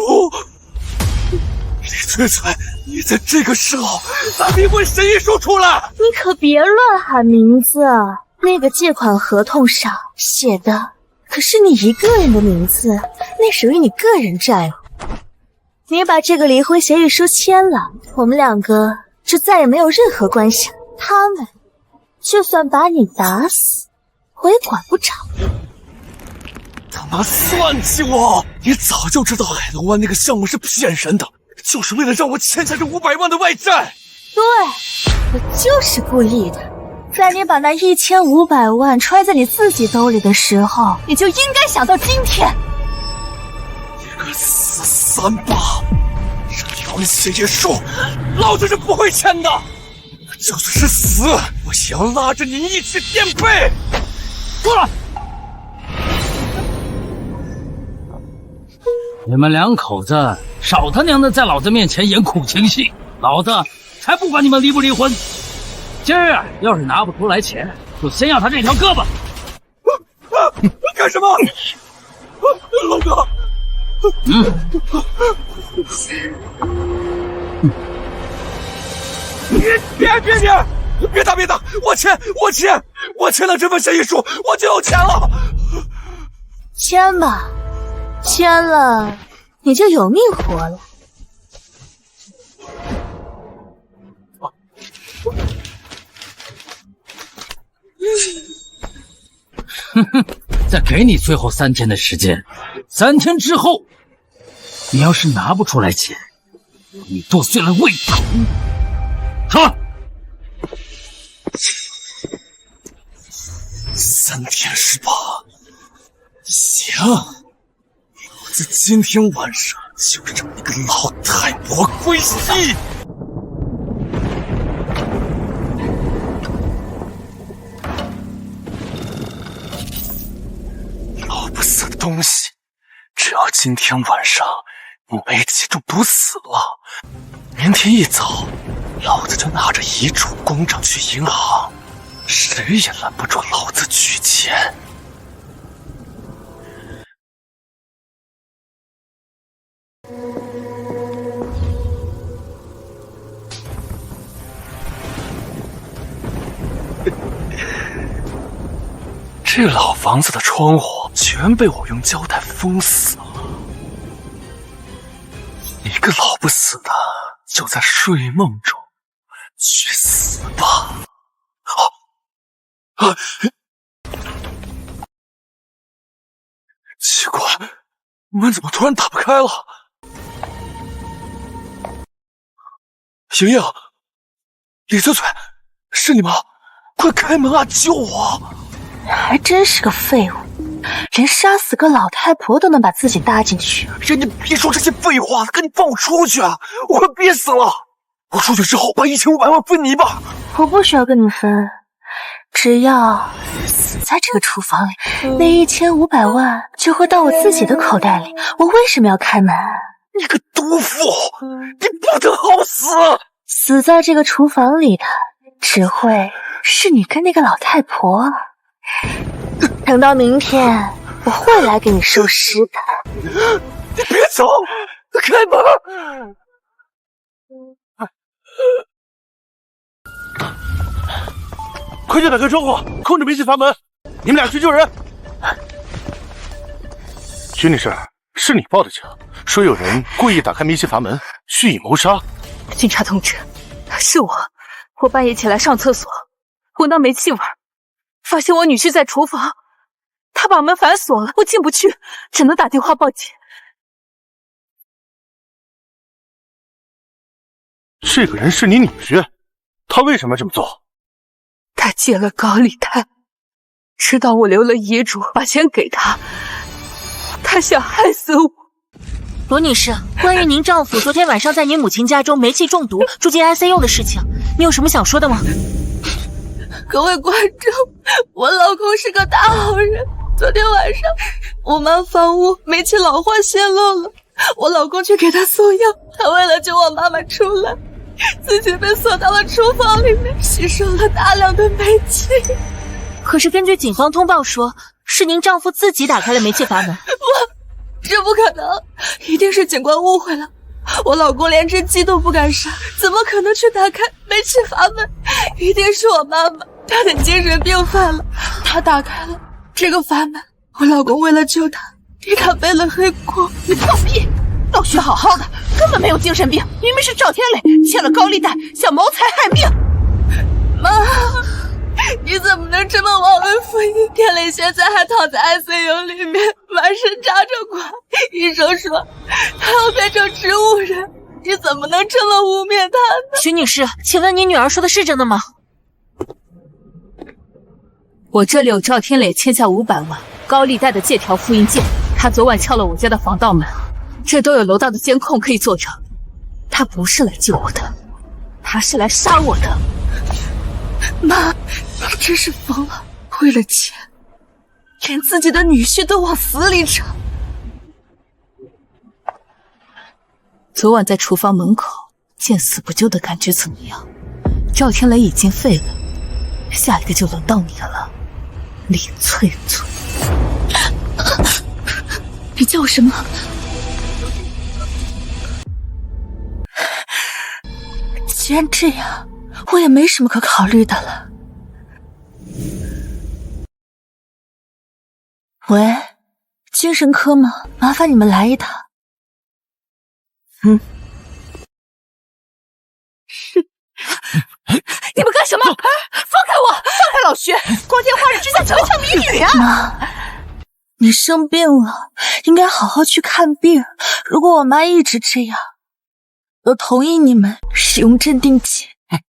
李翠翠，你在这个时候拿离婚协议书出来！你可別亂喊名字啊！那個借款合同上寫的可是你一個人的名字，那屬於你個人債務。你把這個離婚協議書簽了，我們兩個就再也沒有任何關係了。他們就算把你打死，我也管不着。他媽算計我！你早就知道海龍灣那個項目是騙人的，就是為了讓我欠下這500萬的外債。對，我就是故意的。在你把那1500萬揣在你自己兜裡的時候，你就應該想到今天。一個死三八，這離婚協議書，老子是不會簽的。就算是死，我也要拉着你一起墊背。過來！你們兩口子少他娘的在老子面前演苦情戲，老子才不管你們離不離婚。今兒啊，要是拿不出來錢，就先要他這條胳膊。幹什麼？龍哥。別打！我簽了這份協議書，我就有錢了。簽吧，簽了你就有命活了。再給你最後3天的時間，3天之後，你要是拿不出來錢，你剁碎了胃口。說3天是吧？行，老子今天晚上就讓你個老太婆歸西。老不死的東西，只要今天晚上你沒記中毒死了，明天一早，老子就拿着遺囑公章去銀行，誰也攔不住老子取錢。這老房子的窗戶全被我用膠帶封死了，你個老不死的，就在睡夢中去死吧！奇怪，門怎麼突然打不開了？莹莹，李翠翠，是你吗？快开门啊，救我！还真是个废物，连杀死个老太婆都能把自己搭进去。人家别说这些废话，赶紧放我出去啊！我快憋死了！我出去之后把1500万分你吧。我不需要跟你分，只要死在这个厨房里，那1500万就会到我自己的口袋里。我为什么要開門？你個毒婦，你不得好死！死在這個廚房裡的，只會是你跟那個老太婆。等到明天，我會來給你收屍的。你別走，開門！快去打開窗戶，控制煤氣閥門！你們倆去救人。徐女士，是你報的警，說有人故意打開煤氣閥門，蓄意謀殺。警察同志，是我半夜起來上廁所，聞到煤氣味，發現我女婿在廚房，他把門反鎖了，我進不去，只能打電話報警。這個人是你女婿，他為什麼這麼做？他借了高利貸，知道我留了遺囑，把錢給他，他想害死我。羅女士，關於您丈夫昨天晚上在您母親家中煤氣中毒住進 ICU 的事情，你有什麼想說的嗎？各位觀眾，我老公是個大好人。昨天晚上我媽房屋煤氣老化洩漏了，我老公去給他送藥，他為了救我媽媽出來，自己被鎖到了廚房裡面，吸收了大量的煤氣。可是根據警方通報說，是您丈夫自己打開了煤氣閥門。這不可能，一定是警官誤會了。我老公連只雞都不敢殺，怎麼可能去打開煤氣閥門？一定是我媽媽，她的精神病犯了，她打開了這個閥門。我老公為了救她，替她背了黑鍋。你放屁！老徐好好的，根本沒有精神病，明明是趙天磊欠了高利貸，想謀財害命。媽，你怎麼能這麼忘恩負義？天磊現在還躺在 ICU 裡面，滿身插着管，醫生說他要變成植物人，你怎麼能這麼污衊他呢？徐女士，請問你女兒說的是真的嗎？我這裡有趙天磊欠下500萬高利貸的借條複印件，他昨晚撬了我家的防盜門，這都有樓道的監控可以作證。他不是來救我的，他是來殺我的。媽，你真是瘋了！為了錢，連自己的女婿都往死裡扯。昨晚在廚房門口見死不救的感覺怎麼樣？趙天磊已經廢了，下一個就輪到你了，李翠翠。你叫我什麼？既然這樣，我也沒什麼可考慮的了。喂，精神科嗎？麻煩你們來一趟。是。你們幹什麼？放開我！放開老徐！光天化日之下怎麼搶民女啊？媽，你生病了，應該好好去看病。如果我媽一直這樣，我同意你們使用鎮定劑。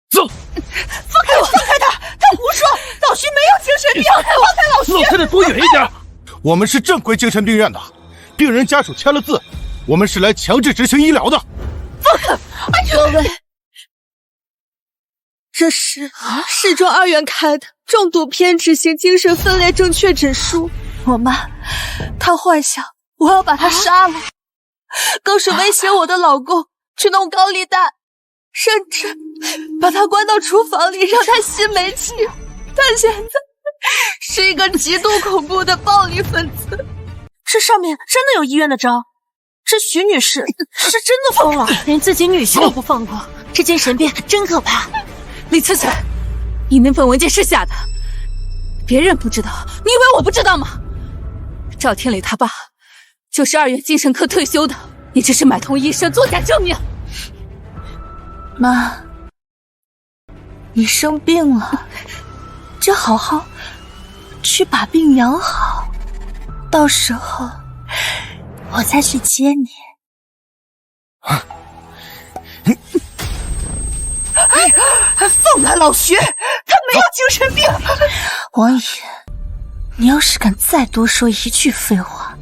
走！放開我！放開他！他胡說！老徐沒有精神病！放開老徐！老太太躲遠一點！我們是正規精神病院的，病人家屬簽了字，我們是來強制執行醫療的。放開！各位，這是市中2院開的重度偏執型精神分裂症確診書。我媽，她幻想我要把她殺了，更是威脅我的老公去弄高利貸，甚至把她關到廚房裡讓她吸煤氣。她現在是一個極度恐怖的暴力分子。這上面真的有醫院的章，這徐女士是真的瘋了，連自己女婿都不放過，這精神病真可怕。李翠翠，你那份文件是假的，別人不知道，你以為我不知道嗎？趙天磊他爸就是2院精神科退休的，你只是買通醫生作假證明。媽，你生病了，就好好去把病養好，到時候我再去接你。放开老徐，他沒有精神病。王爺，你要是敢再多說一句廢話，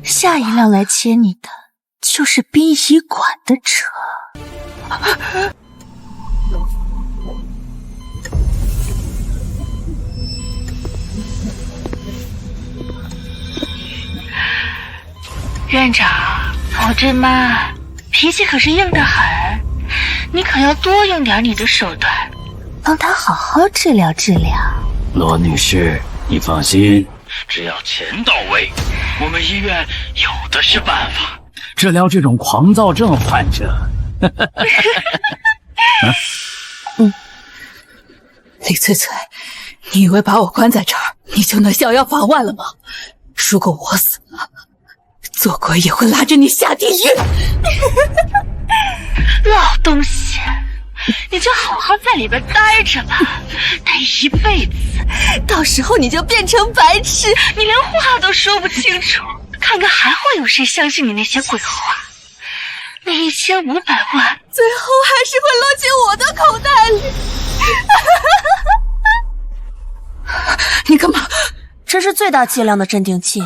下一輛來接你的就是殯儀館的車。院长，我这媽脾氣可是硬得很，你可要多用點你的手段，幫他好好治療治療。羅女士，你放心，只要錢到位，我們醫院有的是辦法治療這種狂躁症患者。李翠翠，你以為把我關在這兒，你就能逍遙法外了嗎？如果我死了，做鬼也會拉着你下地獄。老東西，你就好好在裡邊待着吧，待一輩子，到時候你就變成白痴，你連話都說不清楚，看看還會有誰相信你那些鬼話？那1500萬，最後還是會落進我的口袋裡。你幹嘛？這是最大劑量的鎮定劑，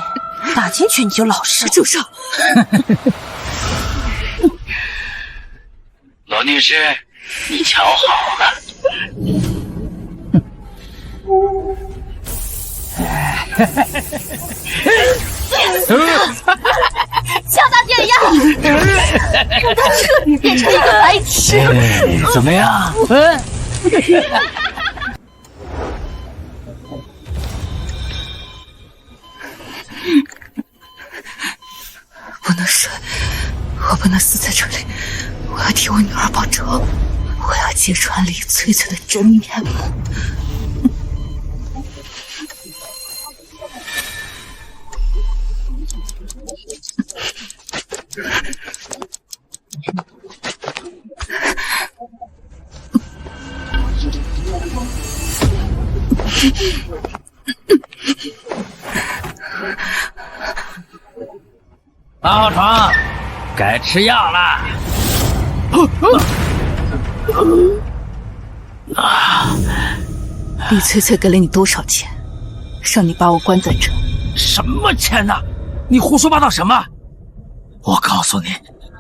打進去你就老實。住手！羅女士，你瞧好了。像他爹一樣，讓他徹底變成一個白痴。怎麼樣？不能睡，我不能死在這裡，我要替我女兒報仇，我要揭穿李翠翠的真面目。8號床，該吃藥了。李翠翠給了你多少錢，讓你把我關在這？什麼錢呢？你胡說八道什麼？我告訴你，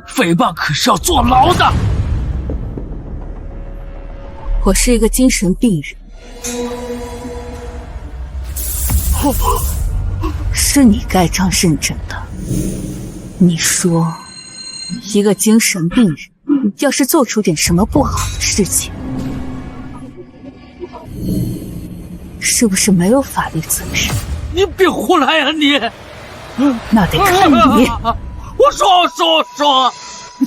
誹謗可是要坐牢的。我是一個精神病人，是你蓋章認證的。你說，一個精神病人要是做出點什麼不好的事情，是不是沒有法律責任？你別胡來啊你！那得看你。我說，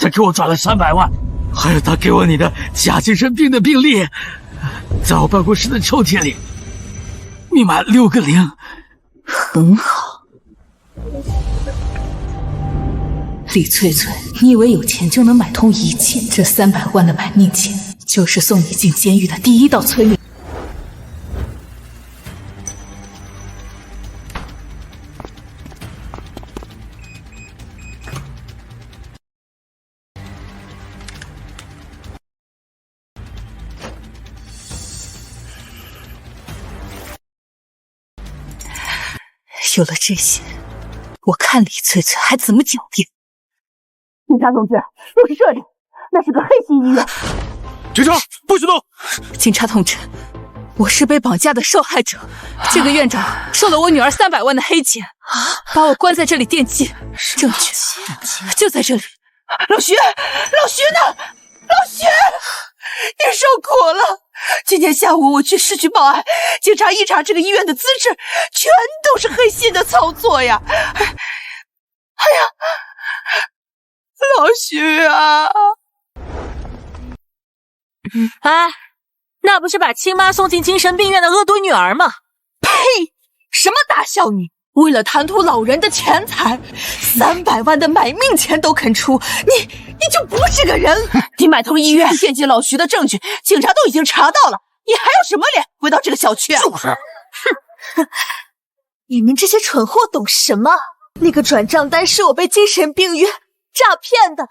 他給我轉了300萬，還有他給我你的假精神病的病歷，在我辦公室的抽屜裡，密碼6個0。很好。李翠翠，你以為有錢就能買通一切？這300萬的買命錢，就是送你進監獄的第一道催命。有了這些，我看李翠翠還怎麼狡辯。警察同志，不是這裡，那是個黑心醫院。警察，不許動！警察同志，我是被綁架的受害者。這個院長收了我女兒300萬的黑錢，把我關在這裡電擊，證據就在這裡。老徐呢？老徐，你受苦了。今天下午我去市局報案，警察一查這個醫院的資質，全都是黑心的操作呀！哎呀，老徐啊！哎，那不是把親媽送進精神病院的惡毒女兒嗎？呸！什麼大孝女？為了貪圖老人的錢財，300萬的買命錢都肯出，你就不是個人！你買通醫院電擊老徐的證據，警察都已經查到了，你還有什麼臉回到這個小區啊？就是，哼！你們這些蠢貨懂什麼？那個轉賬單是我被精神病院詐騙的，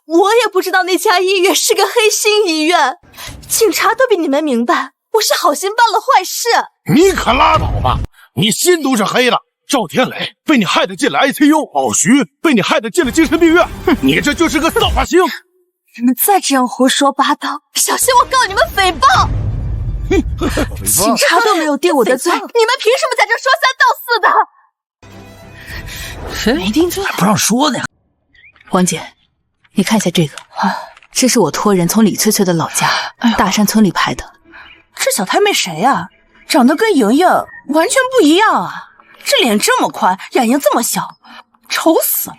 我也不知道那家醫院是個黑心醫院。警察都比你们明白，我是好心办了坏事。你可拉倒吧，你心都是黑了。赵天磊被你害得进了 ICU， 宝徐被你害得进了精神病院，你这就是个扫把星！你们再这样胡说八道，小心我告你们诽谤！警察都没有定我的罪，你们凭什么在这说三道四的？没听出来，不让说呢。王姐，你看一下这个，这是我托人从李翠翠的老家大山村里拍的。这小太妹谁呀？长得跟莹莹完全不一样啊！这脸这么宽，眼睛这么小，丑死了。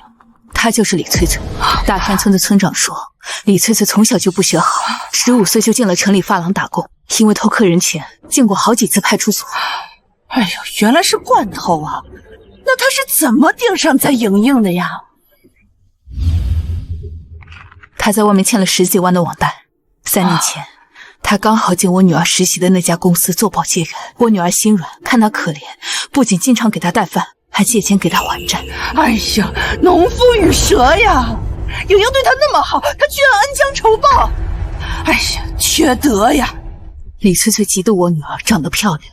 她就是李翠翠。大山村的村长说，李翠翠从小就不学好，15岁就进了城里发廊打工，因为偷客人钱，进过好几次派出所。哎呦，原来是惯偷啊！那他是怎么盯上咱莹莹的呀？他在外面欠了10几万的网贷，3年前，他刚好进我女儿实習的那家公司做保潔員。我女兒心軟，看他可憐，不僅經常給他帶飯，還借錢給他還債。哎呀，農夫與蛇呀！莹瑩對他那麼好，他居然恩將仇報！哎呀，缺德呀！李翠翠嫉妒我女兒長得漂亮，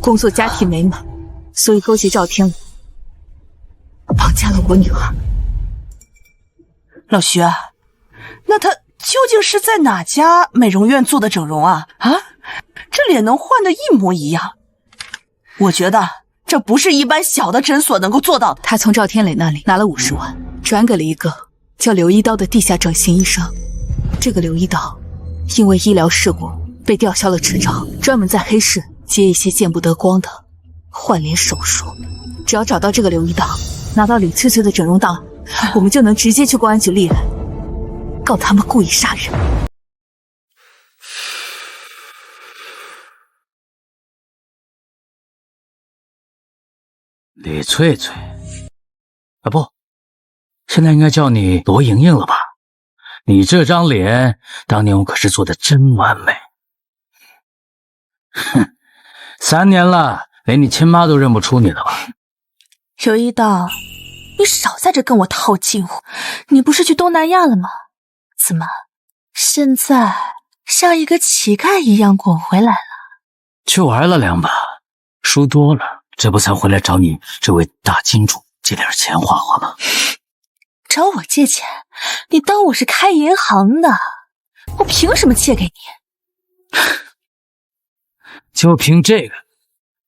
工作家庭美滿，所以勾結趙天磊，綁架了我女兒。老徐啊，那他究竟是在哪家美容院做的整容啊？這臉能換得一模一樣，我覺得這不是一般小的診所能夠做到的。他從趙天磊那裡拿了50萬，轉給了一個叫劉一刀的地下整形醫生。這個劉一刀因為醫療事故被吊銷了執照，專門在黑市接一些見不得光的換臉手術。只要找到這個劉一刀，拿到李翠翠的整容檔案，我們就能直接去公安局立案，告他們故意殺人。李翠翠，啊不，现在应该叫你羅瑩瑩了吧？你這張臉，當年我可是做的真完美。哼，3年了，連你親媽都認不出你了吧？劉一刀，你少在這跟我套近乎。你不是去東南亞了嗎？怎麼現在像一個乞丐一樣滾回來了？去玩了2把，輸多了，這不才回來找你這位大金主借點錢花花嗎？找我借錢？你當我是開銀行的？我憑什麼借給你？就憑這個，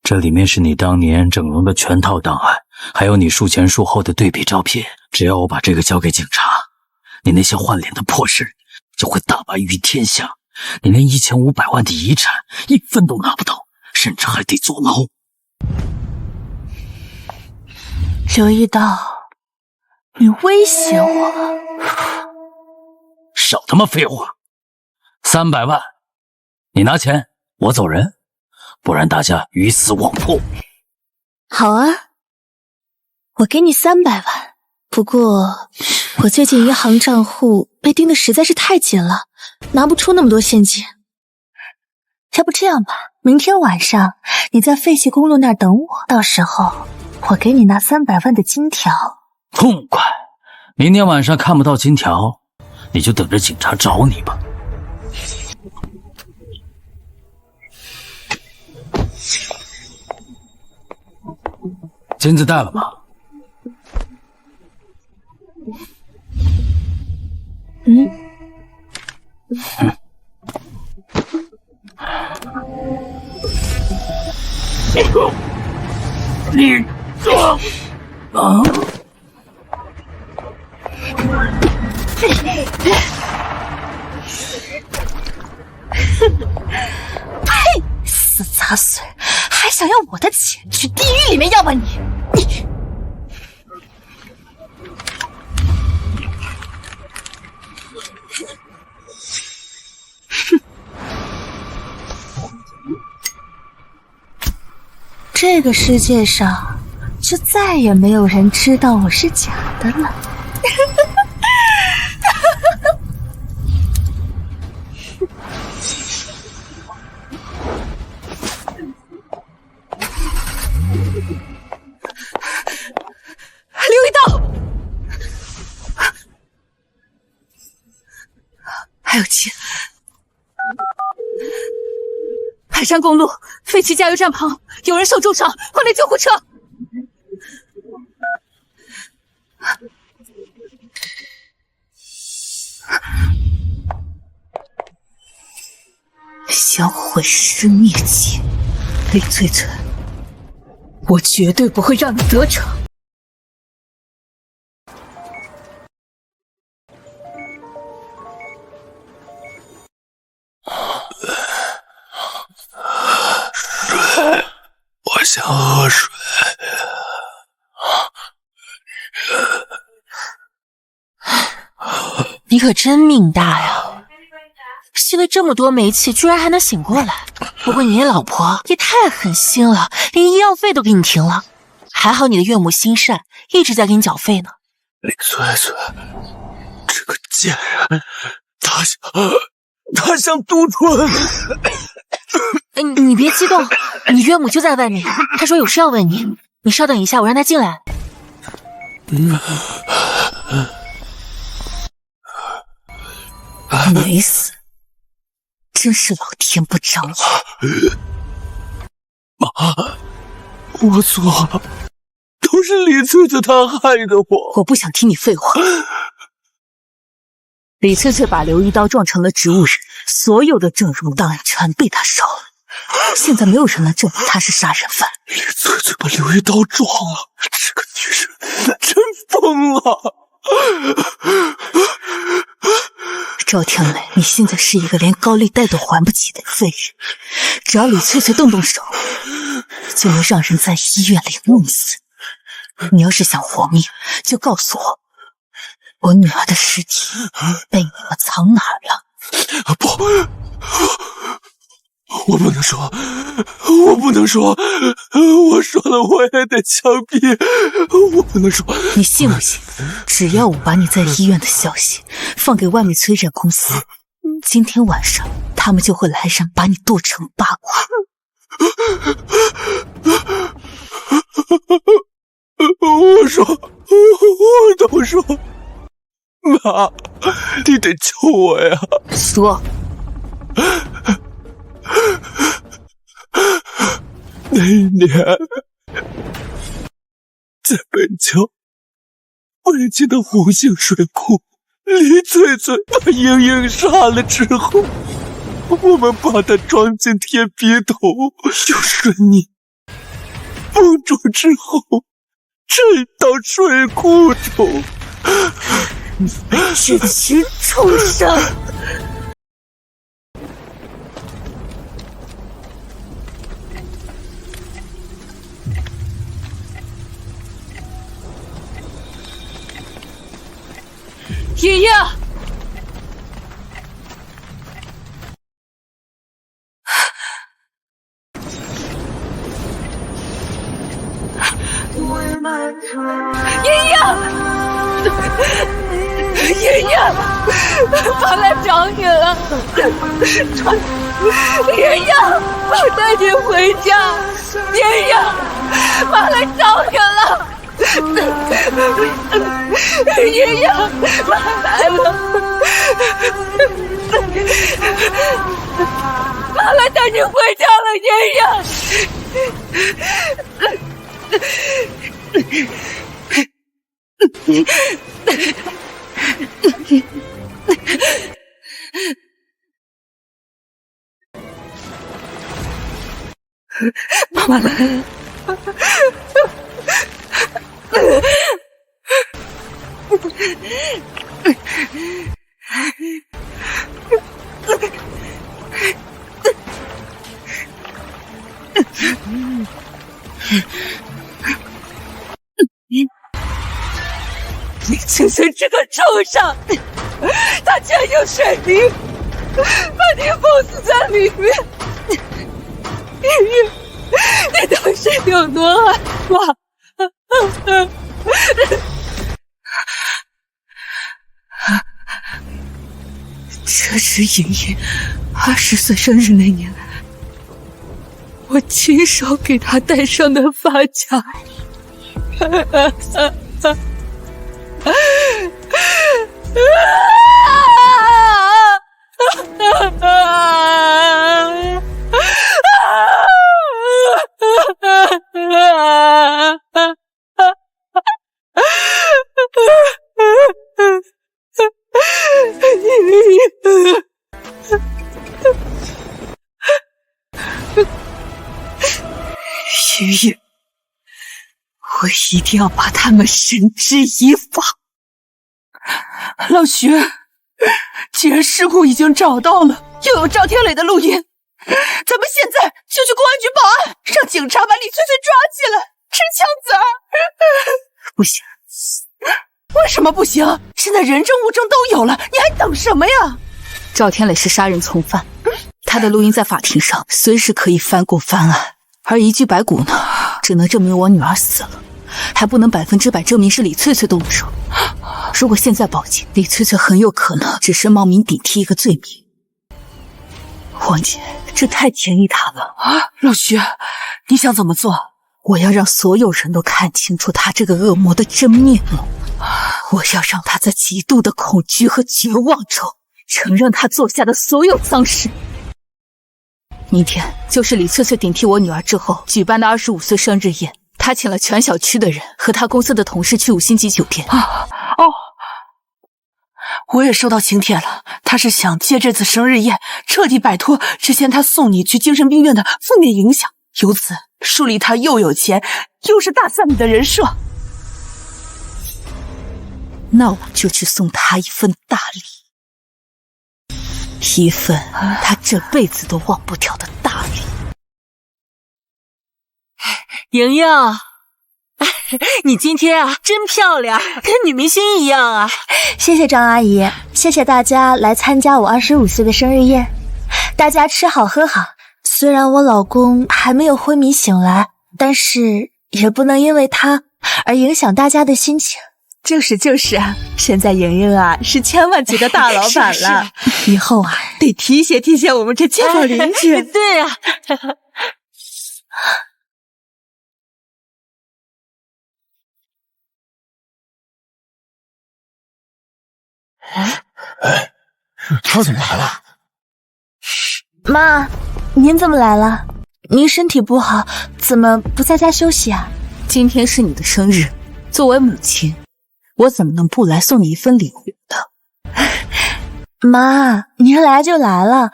這裡面是你當年整容的全套檔案，還有你術前術後的對比照片。只要我把這個交給警察，你那些換臉的破事就會大白於天下，你連1500萬的遺產1分都拿不到，甚至還得坐牢。劉一刀，你威脅我？少他媽廢話！300萬，你拿錢，我走人，不然大家魚死網破。好啊，我給你300萬，不過我最近銀行賬戶被盯得實在是太緊了，拿不出那麼多現金。要不這樣吧，明天晚上你在廢棄公路那兒等我，到時候我給你拿300萬的金條。痛快！明天晚上看不到金條，你就等着警察找你吧。金子帶了嗎？你呸！死杂碎，還想要我的錢？去地獄裡面要吧你！這個世界上就再也沒有人知道我是假的了。劉一刀，還有錢。海山公路废弃加油站旁有人受重伤，快来救护车！想毁尸灭迹，李翠翠，我绝对不会让你得逞。水，我想喝水。你可真命大呀！吸了这么多煤气，居然还能醒过来。不过你老婆也太狠心了，连医药費都給你停了。還好你的岳母心善，一直在給你繳費呢。李翠翠，這個賤人，他想獨吞。你別激動，你岳母就在外面，他說有事要問你。你稍等一下，我讓他進來。沒死，真是老天不長眼。媽，我錯了，都是李翠翠她害的我。我不想聽你廢話。李翠翠把劉一刀撞成了植物人，所有的證物檔案全被他燒了，現在沒有人能證明他是殺人犯。李翠翠把劉一刀撞了，這個女人真瘋了。趙天美，你現在是一個連高利貸都還不起的廢人，只要李翠翠動動手，就能讓人在醫院裡弄死。你要是想活命，就告訴我，我女兒的屍體被你們藏哪兒了？不，我不能說，我不能說，我說了我也得槍斃，我不能說。你信不信？只要我把你在醫院的消息放給外面催債公司，今天晚上他們就會來人把你剁成八塊。我說，我都說，媽，你得救我呀！說。那一年，在本橋廢棄的紅杏水庫，李翠翠把瑩瑩殺了之後，我們把她裝進鐵皮桶，用水泥封住之後，沉到水庫中。這群畜生！瑩瑩，瑩瑩，爸來找你了。瑩瑩，我帶你回家。瑩瑩，爸來找你了。瑩瑩，媽來了，媽來帶你回家了，瑩瑩。媽媽來了。李青青這個畜生，他竟然用水泥把你封死在裡面。你當時有多害怕？這是瑩瑩20歲生日那年，我親手給她戴上的髮夾。我一定要把他们绳之以法。老徐，既然尸骨已经找到了，又有赵天磊的录音，咱们现在就去公安局报案，让警察把李翠翠抓起来，吃枪子儿。不行，为什么不行？现在人证物证都有了，你还等什么呀？赵天磊是杀人从犯，他的录音在法庭上随时可以翻供翻案，而一具白骨呢，只能证明我女儿死了，还不能100%证明是李翠翠动的手。如果现在报警，李翠翠很有可能只是冒名顶替一个罪名。王姐，这太便宜他了啊！老徐，你想怎么做？我要让所有人都看清楚他这个恶魔的真面目，我要让他在极度的恐惧和绝望中承認他做下的所有髒事。明天就是李翠翠頂替我女兒之後舉辦的25歲生日宴，她請了全小區的人和她公司的同事去5星級酒店。我也收到請帖了，她是想借這次生日宴徹底擺脫之前她送你去精神病院的負面影響，由此樹立她又有錢又是大三米的人設。那我就去送她一份大禮，一份她這輩子都忘不掉的大禮。瑩瑩，你今天啊真漂亮，跟女明星一樣啊！謝謝張阿姨，謝謝大家來參加我25歲的生日宴，大家吃好喝好。雖然我老公還沒有昏迷醒來，但是也不能因為他而影響大家的心情。就是啊，現在瑩瑩啊是千萬級的大老闆了，以後啊得提攜我們這街坊鄰居。對啊。他怎麼來了？媽，您怎麼來了？您身體不好，怎麼不在家休息啊？今天是你的生日，作為母親，我怎麼能不來送你一份禮物呢？媽，您來就來了，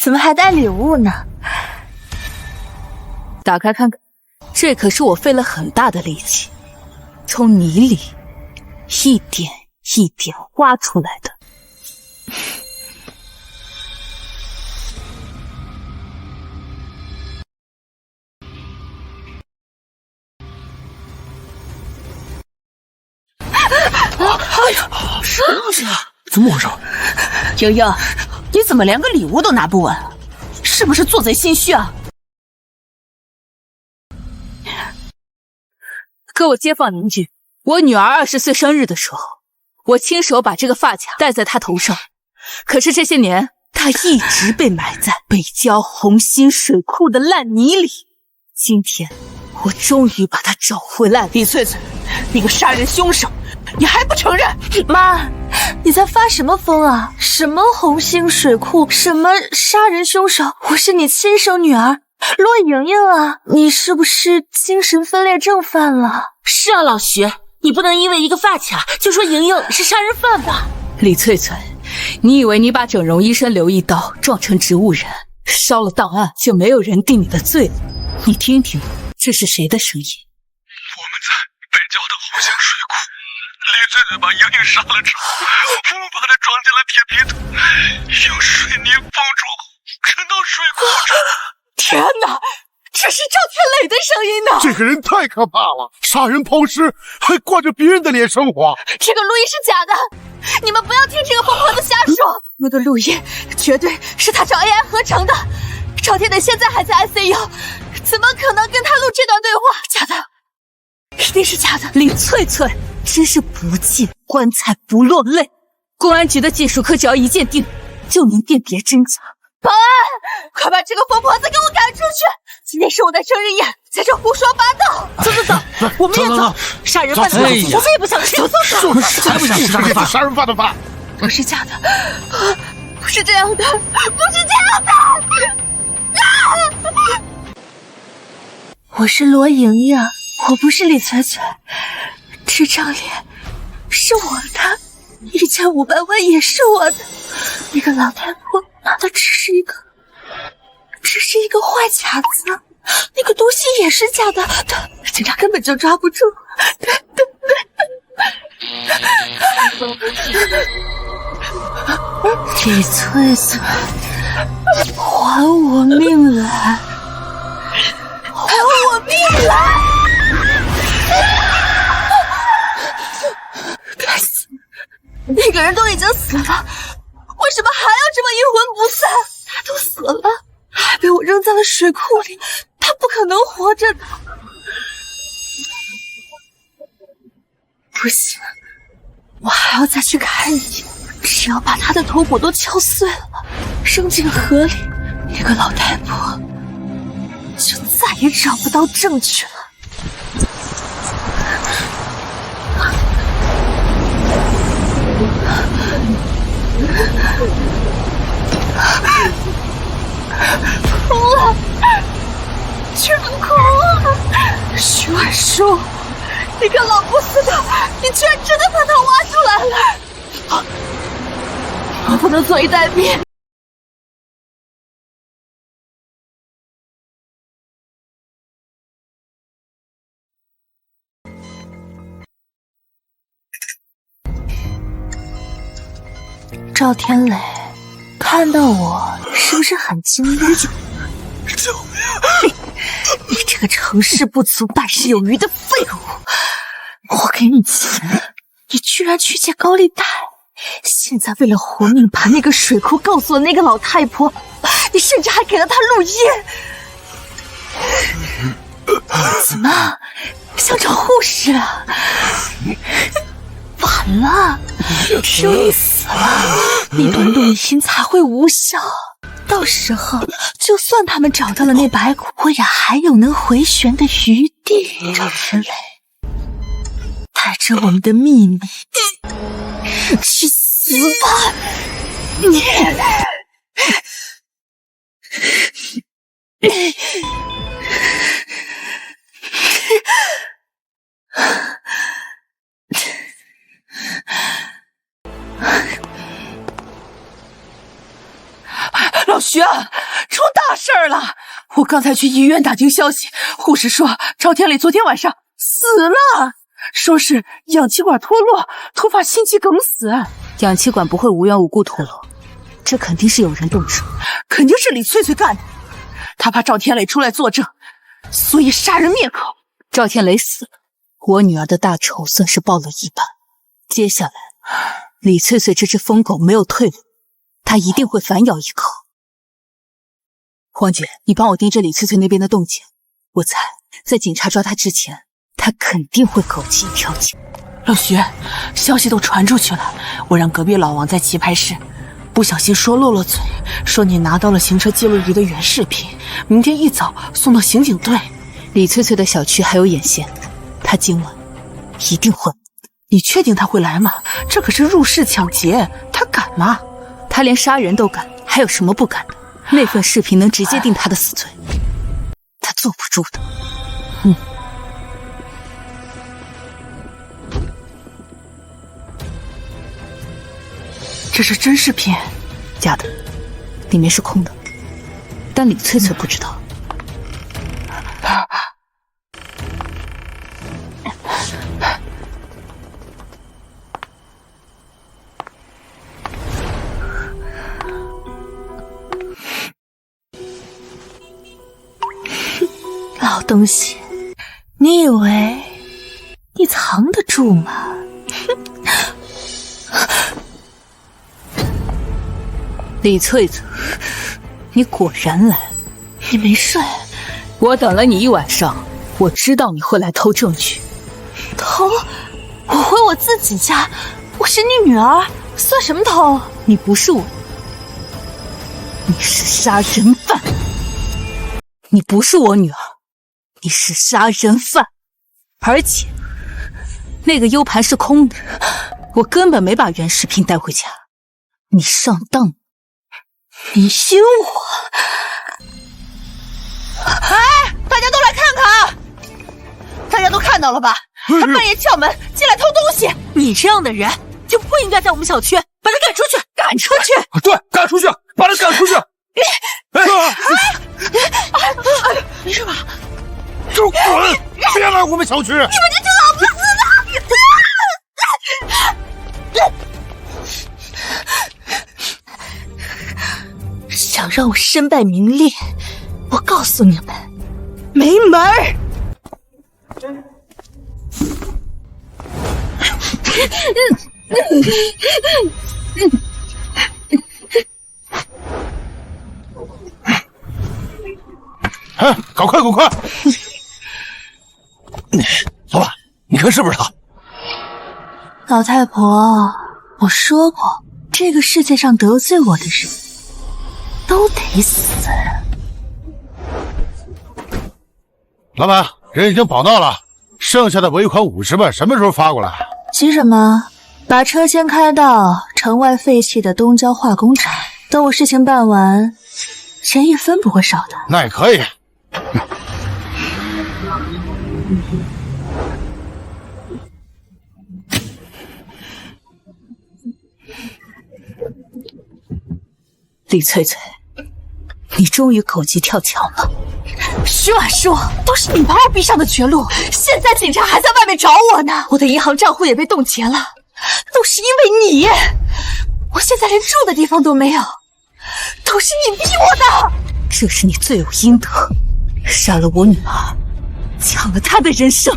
怎麼還帶禮物呢？打開看看，這可是我費了很大的力氣，從泥裡一點一點挖出來的。哎呀，什麼東西啊？怎麼回事？瑩瑩，你怎麼連個禮物都拿不穩？是不是做賊心虛啊？各位街坊鄰居，我女兒20歲生日的時候，我親手把這個髮卡戴在她頭上，可是這些年，她一直被埋在北郊紅星水庫的爛泥裡。今天，我終於把她找回來了。李翠翠，你個殺人兇手，你還不承認？媽，你在發什麼瘋啊？什麼紅星水庫，什麼殺人兇手？我是你親生女兒羅瑩瑩啊！你是不是精神分裂症犯了？是啊，老徐，你不能因為一個髮卡就說瑩瑩是殺人犯吧？李翠翠，你以為你把整容醫生劉一刀撞成植物人，燒了檔案就沒有人定你的罪了？你聽聽，這是誰的聲音？我們在北郊的紅星水庫，李翠翠把瑩瑩殺了之後，我們把她裝進了鐵皮桶，用水泥封住後扔到水庫中。天哪，這是趙天磊的聲音呢！這個人太可怕了，殺人拋屍，還掛着別人的臉生活。這個錄音是假的，你們不要聽這個瘋婆子瞎說。那個錄音絕對是他找 AI 合成的。趙天磊現在還在 ICU，怎麼可能跟他錄這段對話？假的，一定是假的。李翠翠真是不見棺材不落淚。公安局的技術科只要一鑑定，就能辨別真假。保安，快把這個瘋婆子給我趕出去！今天是我的生日宴，在這胡說八道！走，我們也走。殺人犯的飯，我們也不想吃。走，才不想吃殺人犯的飯。不是假的，不是這樣的，不是這樣的。我是羅瑩瑩，我不是李翠翠。這張臉是我的，1500萬也是我的。那個老太婆拿的只是一個壞卡子。那個東西也是假的，警察根本就抓不住。李翠翠，还我命来！还我命来！该死，那个人都已經死了，為什麼還要這麼陰魂不散？他都死了，還被我扔在了水庫裡，他不可能活着的。不行，我還要再去看一眼，只要把他的頭骨都敲碎了，扔進河裡，那個老太婆就再也找不到證據了。哭了，全哭了！徐婉舒，你个老不死的，你居然真的把他挖出来了！我不能坐以待毙。赵天磊看到我是不是很驚訝？救命！你这個成事不足敗事有餘的廢物！我給你錢，你居然去借高利貸！現在為了活命把那個水庫告訴了那個老太婆，你甚至還給了她錄音！怎麼想找護士啊？完了，只有你死了，你的錄音才會無效。到時候，就算他們找到了那白骨，我也還有能回旋的餘地。趙天磊，帶着我們的秘密，去死吧！你。老徐啊，出大事儿了！我剛才去醫院打聽消息，護士說趙天磊昨天晚上死了，說是氧氣管脫落，突發心肌梗死。氧氣管不會無緣無故脫落，這肯定是有人動手，肯定是李翠翠幹的。他怕趙天磊出來作證，所以殺人滅口。趙天磊死了，我女兒的大仇算是報了一半。接下來，李翠翠這隻瘋狗沒有退路，她一定會反咬一口。黃姐，你幫我盯着李翠翠那邊的動靜，我猜在警察抓她之前，她肯定會苟其一條街。老徐，消息都傳出去了，我讓隔壁老王在棋牌室不小心說漏了嘴，說你拿到了行車記錄儀的原視頻，明天一早送到刑警隊。李翠翠的小區還有眼線，她今晚一定會。你確定她會來嗎？這可是入室搶劫，她敢嗎？她連殺人都敢，還有什麼不敢的？那份視頻能直接定她的死罪，她坐不住的。這是真視頻？假的，裡面是空的，但李翠翠不知道。老東西，你以為你藏得住嗎？李翠翠，你果然來了。你沒睡？我等了你一晚上，我知道你會來偷證據。偷？我回我自己家，我是你女兒，算什麼偷？你不是我，你是殺人犯。你不是我女兒，你是殺人犯。而且，那個 U 盤是空的，我根本沒把原視頻帶回家。你上當了。你信我？哎，大家都來看看！大家都看到了吧？他半夜撬門進來偷東西。你這樣的人就不應該在我們小區，把他趕出去！趕出去！對，趕出去，把他趕出去！沒事吧？小区？你们这群老不死的！想让我身败名裂，我告訴你們，沒門兒！哎，搞快，搞快！老板，你看是不是他？老太婆，我說過，這個世界上得罪我的人都得死。老板，人已經保到了，剩下的尾款50萬什麼時候發過來？急什麼？把車先開到城外廢棄的東郊化工廠，等我事情辦完，錢一分不會少的。那也可以。李翠翠，你終於狗急跳牆了。徐婉舒，都是你把我逼上的絕路，現在警察還在外面找我呢，我的銀行賬戶也被凍結了，都是因為你，我現在連住的地方都沒有，都是你逼我的。這是你罪有應得，殺了我女兒，搶了她的人生，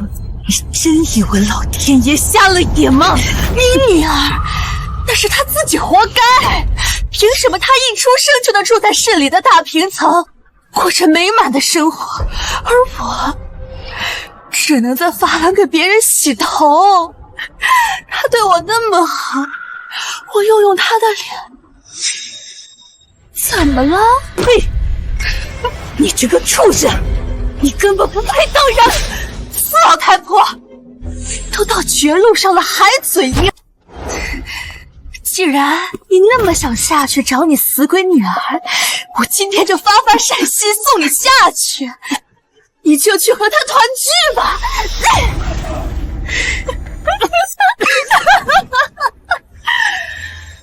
你真以為老天爺瞎了眼嗎？你女兒那是她自己活該，憑什麼她一出生就能住在市裡的大平層，過着美滿的生活，而我只能在髮廊給別人洗頭。她對我那麼好，我又用她的臉，怎麼了？呸！你這個畜生，你根本不配當人！死老太婆，都到絕路上了還嘴硬。既然你那麼想下去找你死鬼女兒，我今天就發善心送你下去，你就去和她團聚吧。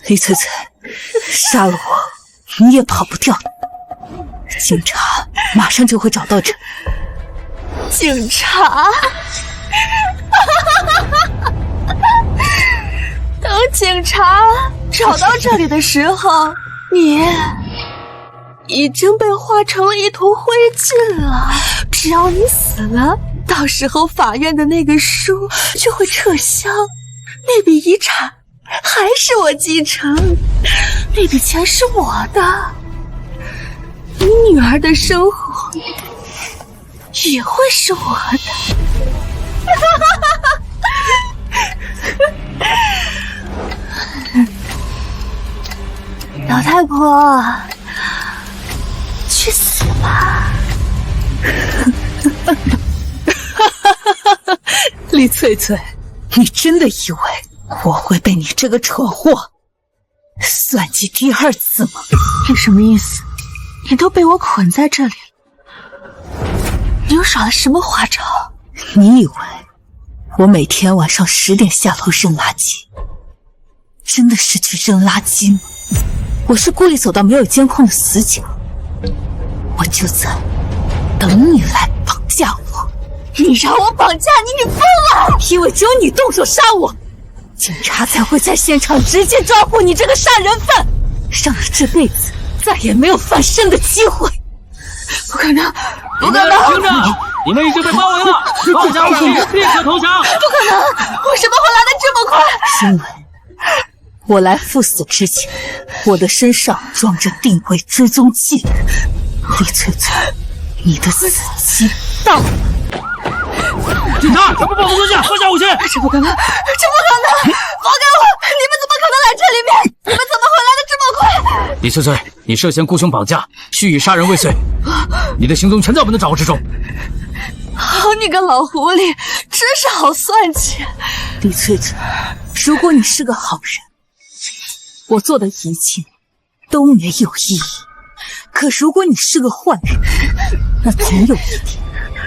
李翠翠，殺了我，你也跑不掉。警察馬上就會找到這。警察？等警察找到這裡的時候，你已經被化成了一坨灰燼了。只要你死了，到時候法院的那個書就會撤銷，那筆遺產還是我繼承，那筆錢是我的，你女兒的生活也會是我的。老太婆，去死吧！李翠翠，你真的以為我會被你這個蠢貨算計第二次嗎？你什麼意思？你都被我捆在這裡了，你又耍了什麼花招？你以為我每天晚上10點下樓扔垃圾，真的是去扔垃圾嗎？我是故意走到沒有監控的死角，我就在等你來綁架我。你讓我綁架你，你瘋了！因為只有你動手殺我，警察才會在現場直接抓捕你這個殺人犯，讓你這輩子再也沒有翻身的機會。不可能，不可能！聽着，你們已經被包圍了，放下武器，立刻投降！不可能，為什麼會來得這麼快？因為我來赴死之前，我的身上裝着定位追蹤器。李翠翠，你的死期到了。警察，全部报告蹲下，放下武器！這不可能，這不可能！放開我！你們怎麼可能來這裡面？你們怎麼會來得這麼快？李翠翠，你涉嫌雇凶綁架，蓄意殺人未遂，你的行蹤全在我們的掌握之中。好你個老狐狸，真是好算計！李翠翠，如果你是個好人，我做的一切都沒有意義。可如果你是個壞人，那總有一天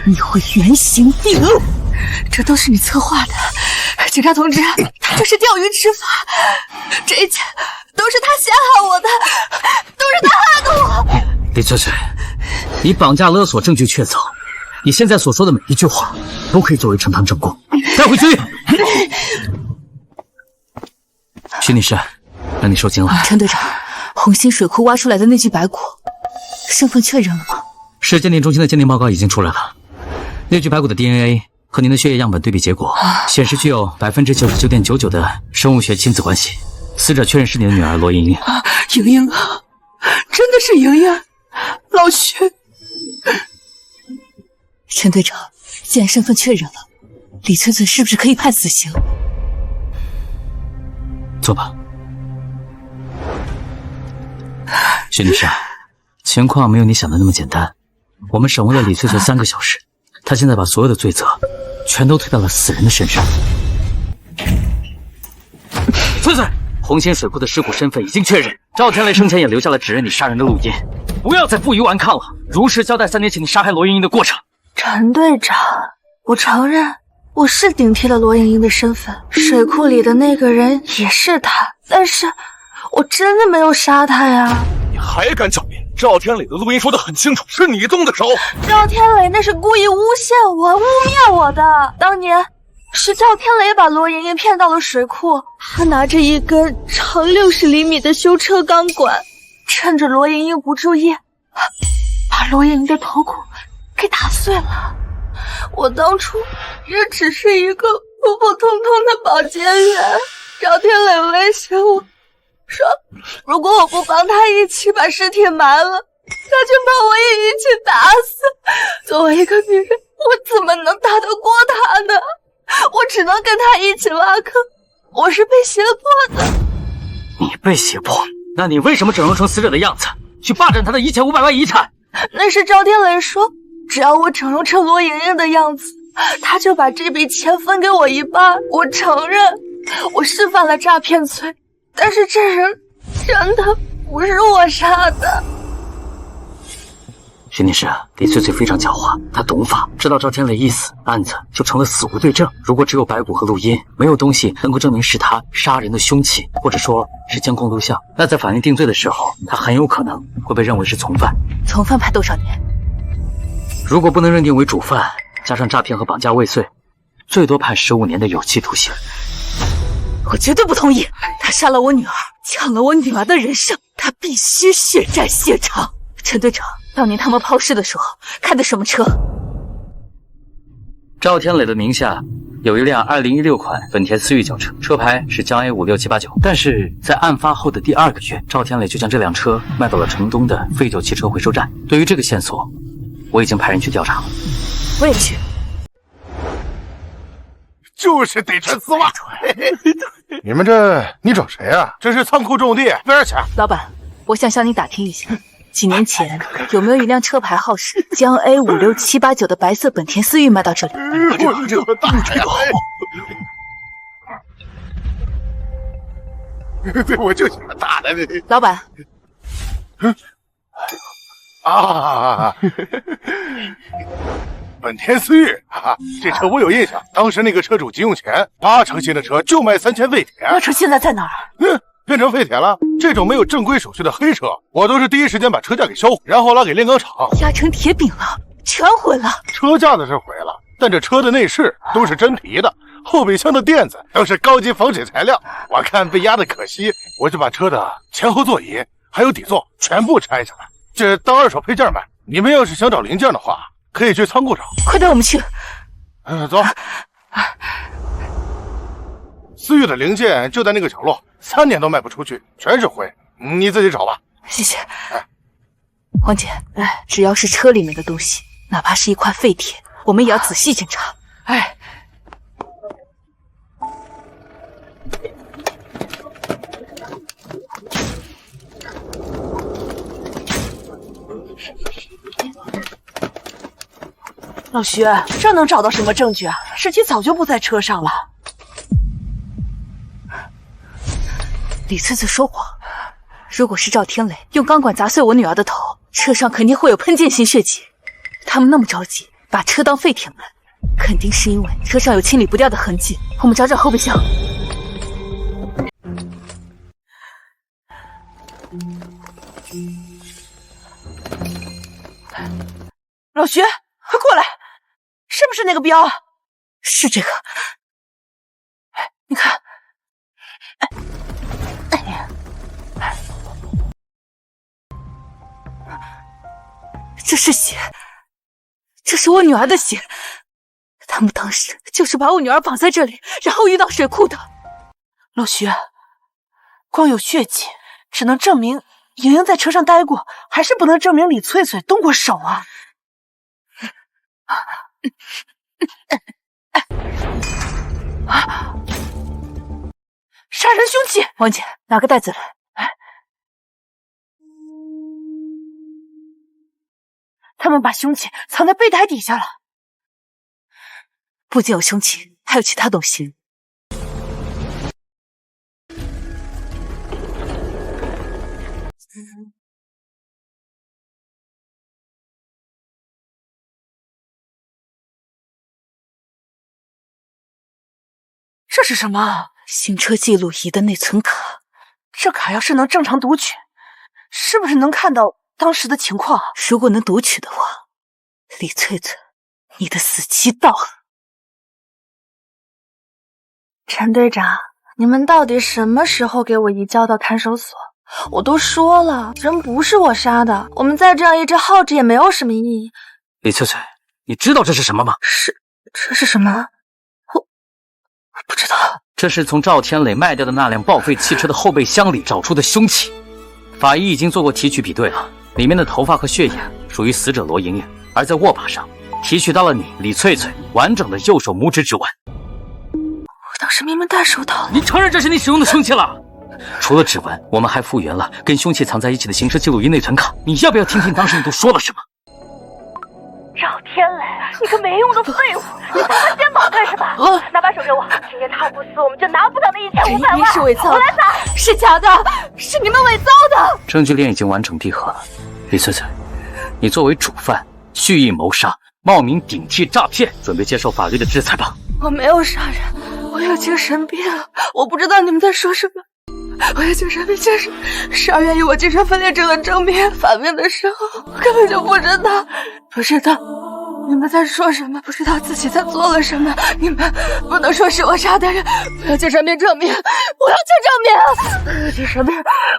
你會原形畢露。這都是你策劃的，警察同志，他就是釣魚執法，這一切都是他陷害我的，都是他害的我。李翠翠，你綁架勒索證據確鑿，你現在所說的每一句話都可以作為呈堂證供，帶回去。徐女士，讓你受驚了。陈队長，紅星水庫挖出來的那具白骨，身份確認了嗎？市鑑定中心的鑑定報告已經出來了，那具白骨的 DNA 和您的血液樣本對比結果顯示具有99.99%的生物學親子關係，死者確認是你的女兒羅瑩瑩。瑩瑩啊，真的是瑩瑩，老徐。陳隊長，既然身份確認了，李翠翠是不是可以判死刑？坐吧。徐女士，情況沒有你想的那麼簡單。我們審問了李翠翠3個小時，她現在把所有的罪責全都推到了死人的身上。翠翠，紅星水庫的屍骨身份已經確認，趙天雷生前也留下了指認你殺人的錄音，不要再負隅頑抗了，如實交代3年前你殺害羅瑩瑩的過程。陳隊長，我承認我是頂替了羅瑩瑩的身份，水庫裡的那個人也是他，但是我真的沒有殺他呀！你還敢狡辯？趙天磊的錄音說得很清楚，是你動的手。趙天磊那是故意誣陷我、污蔑我的。當年是趙天磊把羅瑩瑩騙到了水庫，他拿着一根長60厘米的修車鋼管，趁着羅瑩瑩不注意，把羅瑩瑩的头骨給打碎了。我當初也只是一個普普通通的保潔員，趙天磊威脅我說，如果我不幫他一起把屍體埋了，他就把我也一起打死。作為一個女人，我怎麼能打得過他呢？我只能跟他一起挖坑，我是被脅迫的。你被脅迫？那你為什麼整容成死者的樣子，去霸佔他的1500萬遺產？那是趙天磊說，只要我整容成羅瑩瑩的樣子，他就把這筆錢分給我一半。我承認，我是犯了詐騙罪，但是這人真的不是我殺的。徐女士，李翠翠非常狡猾，她懂法，知道趙天磊一死，案子就成了死無對證。如果只有白骨和錄音，沒有東西能夠證明是他殺人的兇器，或者說是監控錄像，那在法院定罪的時候，他很有可能會被認為是從犯。從犯判多少年？如果不能認定為主犯，加上詐騙和綁架未遂，最多判15年的有期徒刑。我絕對不同意！他殺了我女兒，搶了我女兒的人生，他必須血債血償。陳隊長，當年他們拋屍的時候開的什麼車？趙天磊的名下有一輛2016款本田思域轎車，車牌是江 A56789。但是在案發後的第2個月，趙天磊就將這輛車賣到了城東的廢舊汽車回收站。對於這個線索，我已經派人去調查了。我也去。就是得穿絲襪。你們你找誰啊？這是倉庫種地，沒人搶。老闆，我想向你打聽一下，幾年前有沒有一輛車牌號是江 A56789的白色本田思域賣到這裡？我這個大呀！對，我就喜歡大的。老闆，本田思域啊，這車我有印象，當時那個車主急用錢，8成新的車就賣3000廢鐵。那車現在在哪兒？變成廢鐵了。這種沒有正規手續的黑車，我都是第一時間把車架給銷毀，然後拉給煉鋼廠，壓成鐵餅了，全毀了。車架子是毀了，但這車的內飾都是真皮的，後備箱的墊子都是高級防水材料。我看被壓的可惜，我就把車的前後座椅還有底座全部拆下來，這當二手配件賣。你們要是想找零件的話，可以去倉庫找。快帶我們去。走。思域的零件就在那個角落，3年都賣不出去，全是灰。你自己找吧。謝謝。黃姐，只要是車裡面的東西，哪怕是一塊廢鐵，我們也要仔細檢查。老徐，这能找到什麼證據啊？屍體早就不在車上了。李翠翠說謊，如果是趙天磊用鋼管砸碎我女兒的頭，車上肯定會有噴濺性血跡。他們那麼着急把車當廢鐵賣，肯定是因為車上有清理不掉的痕跡。我們找找後備箱。老徐，快過來！是不是那個標？是这个。你看，这是血，这是我女兒的血。他們當時就是把我女兒綁在這裡，然後運到水庫的。老徐，光有血跡，只能證明瑩瑩在車上待過，還是不能證明李翠翠動過手啊。殺人兇器！王姐，拿個袋子來。他們把兇器藏在備胎底下了。不僅有兇器，還有其他東西。這是什麼？行車記錄儀的內存卡。這卡要是能正常讀取，是不是能看到當時的情況？如果能讀取的話，李翠翠，你的死期到了。陳隊長，你們到底什麼時候給我移交到看守所？我都說了，人不是我殺的，我們再這樣一直耗着也沒有什麼意義。李翠翠，你知道這是什麼嗎？這是什麼？我不知道。這是從趙天磊賣掉的那輛報廢汽車的後備箱裡找出的兇器。法醫已經做過提取比對了，裡面的頭髮和血液屬於死者羅瑩瑩，而在握把上提取到了你李翠翠完整的右手拇指指紋。我當時明明戴手套。你承認這是你使用的兇器了？除了指紋，我們還復原了跟兇器藏在一起的行車記錄儀內存卡。你要不要聽聽當時你都說了什麼？趙天磊，你個沒用的廢物！你砸他肩膀幹什麼？拿把手給我！今天他不死，我們就拿不到那1500萬。是偽造的，我來砸！是假的，是你們偽造的！證據鏈已經完整閉合了。李翠翠，你作為主犯，蓄意謀殺，冒名頂替詐騙，準備接受法律的制裁吧。我沒有殺人，我有精神病，我不知道你們在說什麼。我有精神病，就是12月與我精神分裂症的證明反面的時候，我根本就不知道你們在說什麼，不知道自己在做了什麼。你們不能說是我殺的人，我要精神病證明，我要精神病，精神病，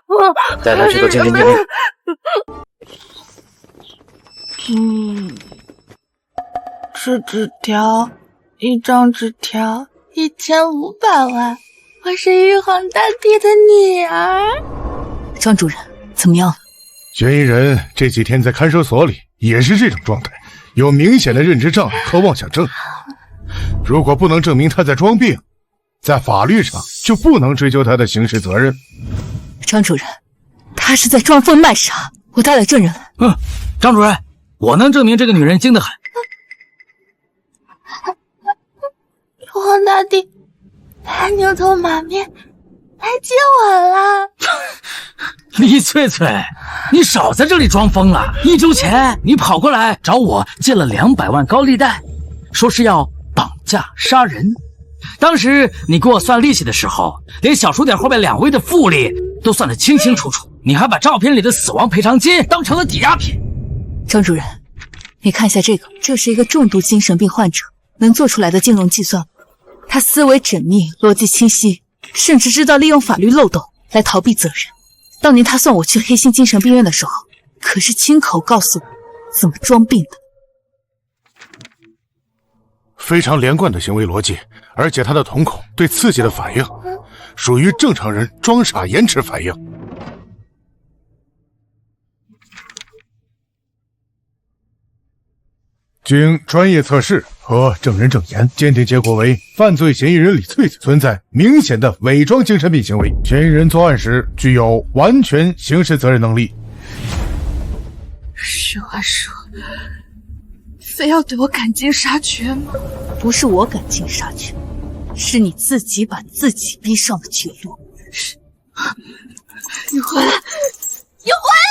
我帶他去做鑑定鑑定。是紙條，一張紙條，1500萬。我是玉皇大帝的女兒。張主任，怎麼樣？嫌疑人這幾天在看守所裡也是這種狀態，有明顯的認知障礙和妄想症。如果不能證明他在裝病，在法律上就不能追究他的刑事責任。張主任，他是在裝瘋賣傻，我帶來證人。張主任，我能證明這個女人精得很。玉皇大帝，他牛頭馬面來接我了。李翠翠，你少在這裡裝瘋了。1周前你跑過來找我借了200萬高利貸，說是要綁架殺人。當時你給我算利息的時候，連小數點後面2位的複利都算得清清楚楚，你還把照片裡的死亡賠償金當成了抵押品。張主任，你看一下這個，這是一個重度精神病患者能做出來的金融計算。他思維縝密，邏輯清晰，甚至知道利用法律漏洞來逃避責任。當年他送我去黑心精神病院的時候，可是親口告訴我怎麼裝病的。非常連貫的行為邏輯，而且他的瞳孔對刺激的反應，屬於正常人裝傻延遲反應。經專業測試和證人證言，鑑定結果為犯罪嫌疑人李翠翠存在明顯的偽裝精神病行為，嫌疑人作案時具有完全刑事責任能力。實話說，非要對我趕盡殺絕嗎？不是我趕盡殺絕，是你自己把自己逼上了絕路。你回來！你回來！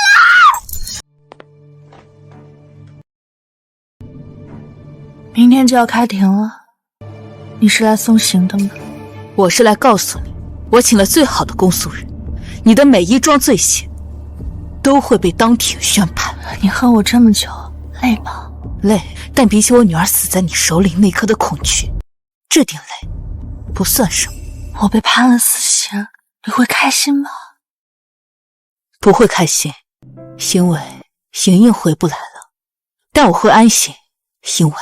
明天就要開庭了，你是來送行的嗎？我是來告訴你，我請了最好的公訴人，你的每一樁罪行都會被當庭宣判。你恨我這麼久，累嗎？累，但比起我女兒死在你手裡那刻的恐懼，這點累不算什麼。我被判了死刑，你會開心嗎？不會開心，因为莹莹回不来了。但我會安心，因為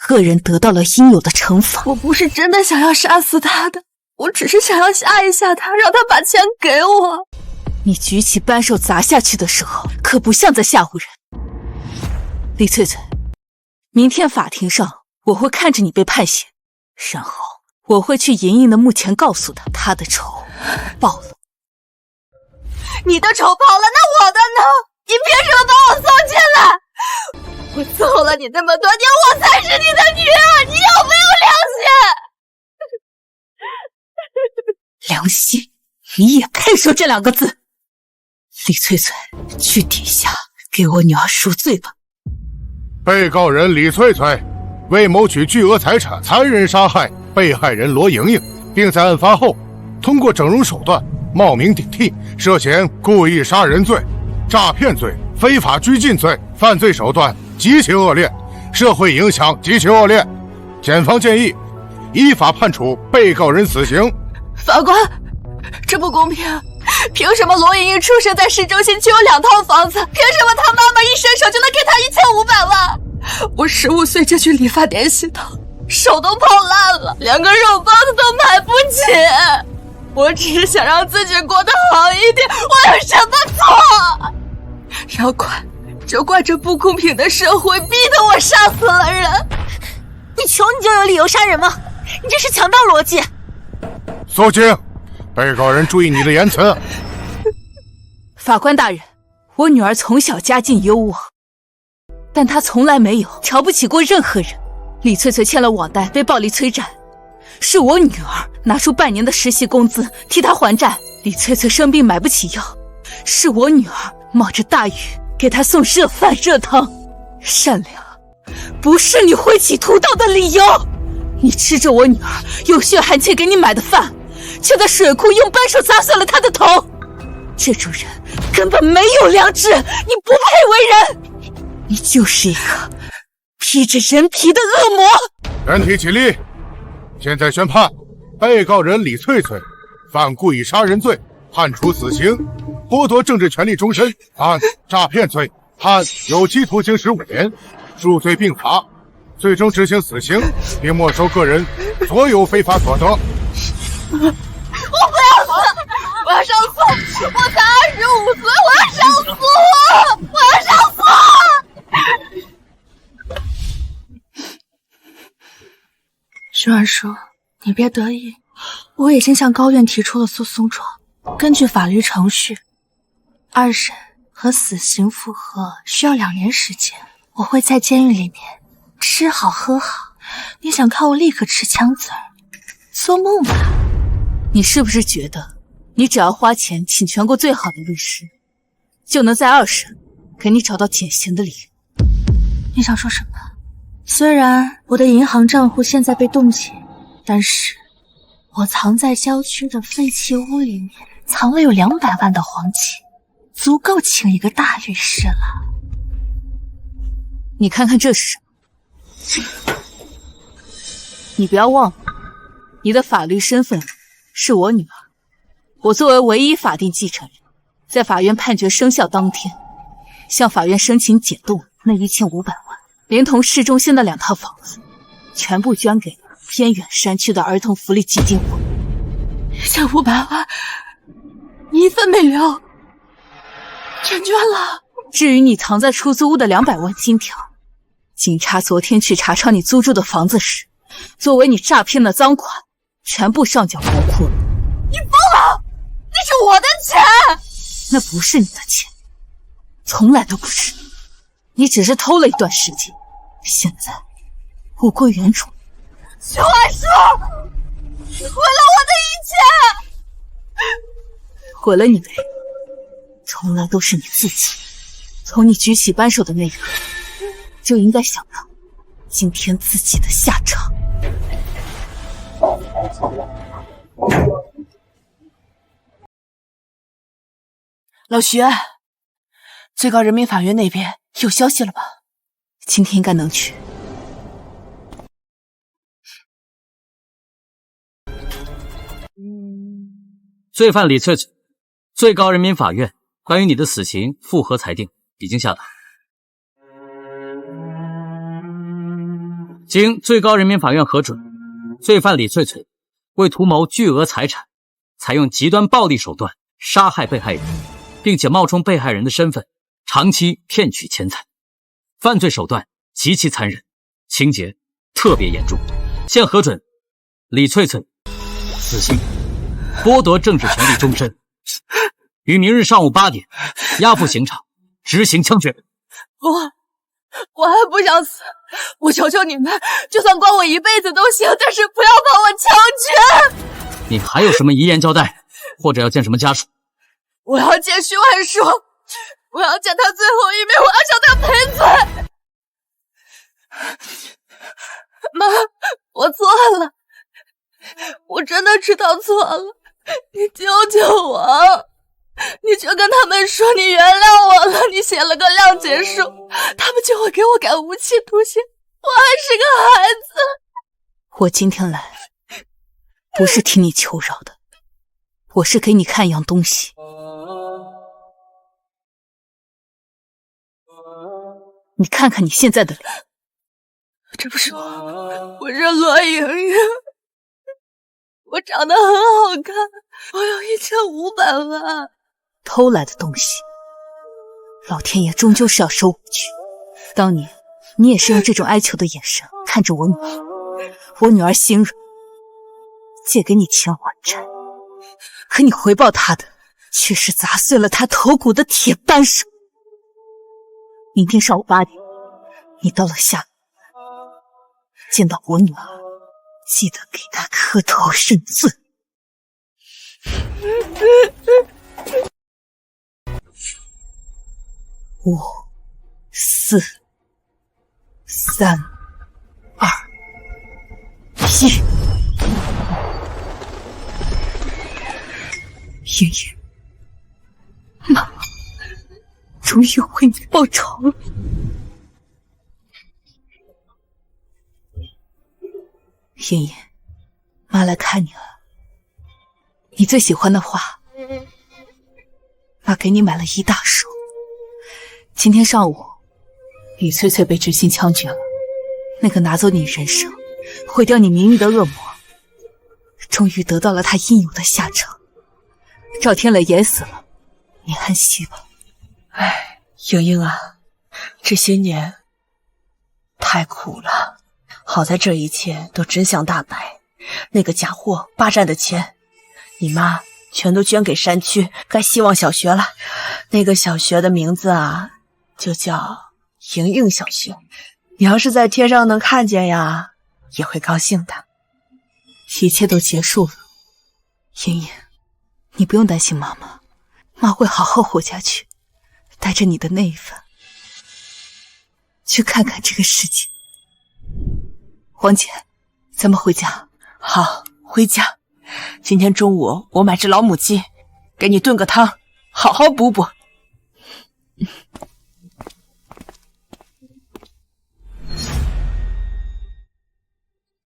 惡人得到了應有的懲罰。我不是真的想要殺死他的，我只是想要嚇一嚇他，讓他把錢給我。你舉起扳手砸下去的時候，可不像在嚇唬人。李翠翠，明天法庭上我會看着你被判刑，然後我會去莹瑩的墓前告訴她，她的仇報了。你的仇報了，那我的呢？你憑什麼把我送進來？我伺候了你那麼多年，我才是你的女兒，你有沒有良心？良心？你也配說這兩個字？李翠翠，去底下給我女兒贖罪吧。被告人李翠翠為謀取巨額財產，殘忍殺害被害人羅瑩瑩，並在案發後通過整容手段冒名頂替，涉嫌故意殺人罪、詐騙罪、非法拘禁罪，犯罪手段極其惡劣，社會影響極其惡劣。檢方建議依法判處被告人死刑。法官，這不公平！憑什麼羅瑩瑩出生在市中心就有2套房子？憑什麼他媽媽一伸手就能給他1500萬？我15歲就去理髮店洗頭，手都泡爛了，連個肉包子都買不起。我只是想讓自己過得好一點，我有什麼錯？要怪就怪這不公平的社會，逼得我殺死了人。你求你就有理由殺人嗎？你這是強盜邏輯。肅靜，被告人注意你的言辭。法官大人，我女兒從小家境優渥，但她從來沒有瞧不起過任何人。李翠翠欠了網貸被暴力催債，是我女兒拿出半年的實習工資替她還債。李翠翠生病買不起藥，是我女兒冒着大雨給她送熱飯熱湯。善良不是你揮起屠刀的理由。你吃着我女兒用血汗錢給你買的飯，卻在水庫用扳手砸碎了她的頭。這種人根本沒有良知，你不配為人，你就是一個披着人皮的惡魔。全體起立。現在宣判，被告人李翠翠犯故意殺人罪，判處死刑，剝奪政治權利終身；判詐騙罪，判有期徒刑15年，數罪並罰，最終執行死刑，並沒收個人所有非法所得。我不要死！我要上訴！我才25歲，我要上訴！我要上訴！徐婉舒，你別得意，我已經向高院提出了訴訟狀。根據法律程序，2審和死刑復核需要2年時間。我會在監獄裡面吃好喝好，你想看我立刻吃槍子兒？做夢吧！你是不是覺得你只要花錢請全國最好的律師，就能在2審給你找到減刑的理由？你想說什麼？雖然我的銀行賬戶現在被凍結，但是我藏在郊區的廢棄屋裡面藏了有200萬的黃金，足夠請一個大律師了。你看看這是什麼？你不要忘了，你的法律身份是我女兒。我作為唯一法定繼承人，在法院判決生效當天，向法院申請解凍那1500萬，連同市中心的2套房子，全部捐給偏遠山區的兒童福利基金會。1500萬，你一分沒留，全捐了。至於你藏在出租屋的200萬金條，警察昨天去查抄你租住的房子時，作為你詐騙的贓款，全部上繳國庫了。你瘋了！那是我的錢！那不是你的錢，從來都不是。你只是偷了一段時間，現在物歸原主。徐婉舒，你毀了我的一切！毀了你的人，從來都是你自己。從你舉起扳手的那一刻，就應該想到今天自己的下場。老徐，最高人民法院那邊有消息了吧？今天應該能去。罪犯李翠翠，最高人民法院关于你的死刑复核裁定已经下达。经最高人民法院核准，罪犯李翠翠为图谋巨额财产，采用极端暴力手段杀害被害人，并且冒充被害人的身份，长期骗取钱财，犯罪手段极其残忍，情节特別嚴重。現核准李翠翠死刑，剝奪政治權利終身，於明日上午8點押赴刑場執行槍決。我還不想死，我求求你們，就算關我一輩子都行，但是不要把我槍決。你還有什麼遺言交代，或者要見什麼家屬？我要見徐萬碩，我要見他最後一面，我要向他賠罪。媽，我錯了，我真的知道錯了，你救救我。你就跟他們說你原諒我了，你寫了個諒解書，他們就會給我改無期徒刑，我還是個孩子。我今天來不是替你求饒的，我是給你看一樣東西。你看看你現在的臉。這不是我是羅瑩瑩，我長得很好看，我有1500萬。偷來的東西，老天爺終究是要收回去。當年你也是用這種哀求的眼神看着我女兒，我女兒心軟，借給你錢還債，可你回報她的卻是砸碎了她頭骨的鐵扳手。明天上午8點，你到了廈門，見到我女兒，記得給她磕頭認罪。5、4、3、2、1。瑩瑩，媽終於為你報仇了。瑩瑩，媽來看你了。你最喜歡的畫，媽給你買了一大束。今天上午，李翠翠被執行槍決了。那個拿走你人生、毀掉你名譽的惡魔，終於得到了他應有的下場。趙天磊也死了，你安息吧。哎，瑩瑩啊，這些年太苦了，好在這一切都真相大白。那個假貨霸佔的錢，你媽全都捐給山區蓋希望小學了。那個小學的名字啊，就叫瑩瑩小學。你要是在天上能看見呀，也會高興的。一切都結束了，瑩瑩，你不用擔心媽媽，媽會好好活下去，帶着你的那一份，去看看這個世界。黃姐，咱們回家。好，回家。今天中午我買隻老母雞，給你燉個湯，好好補補。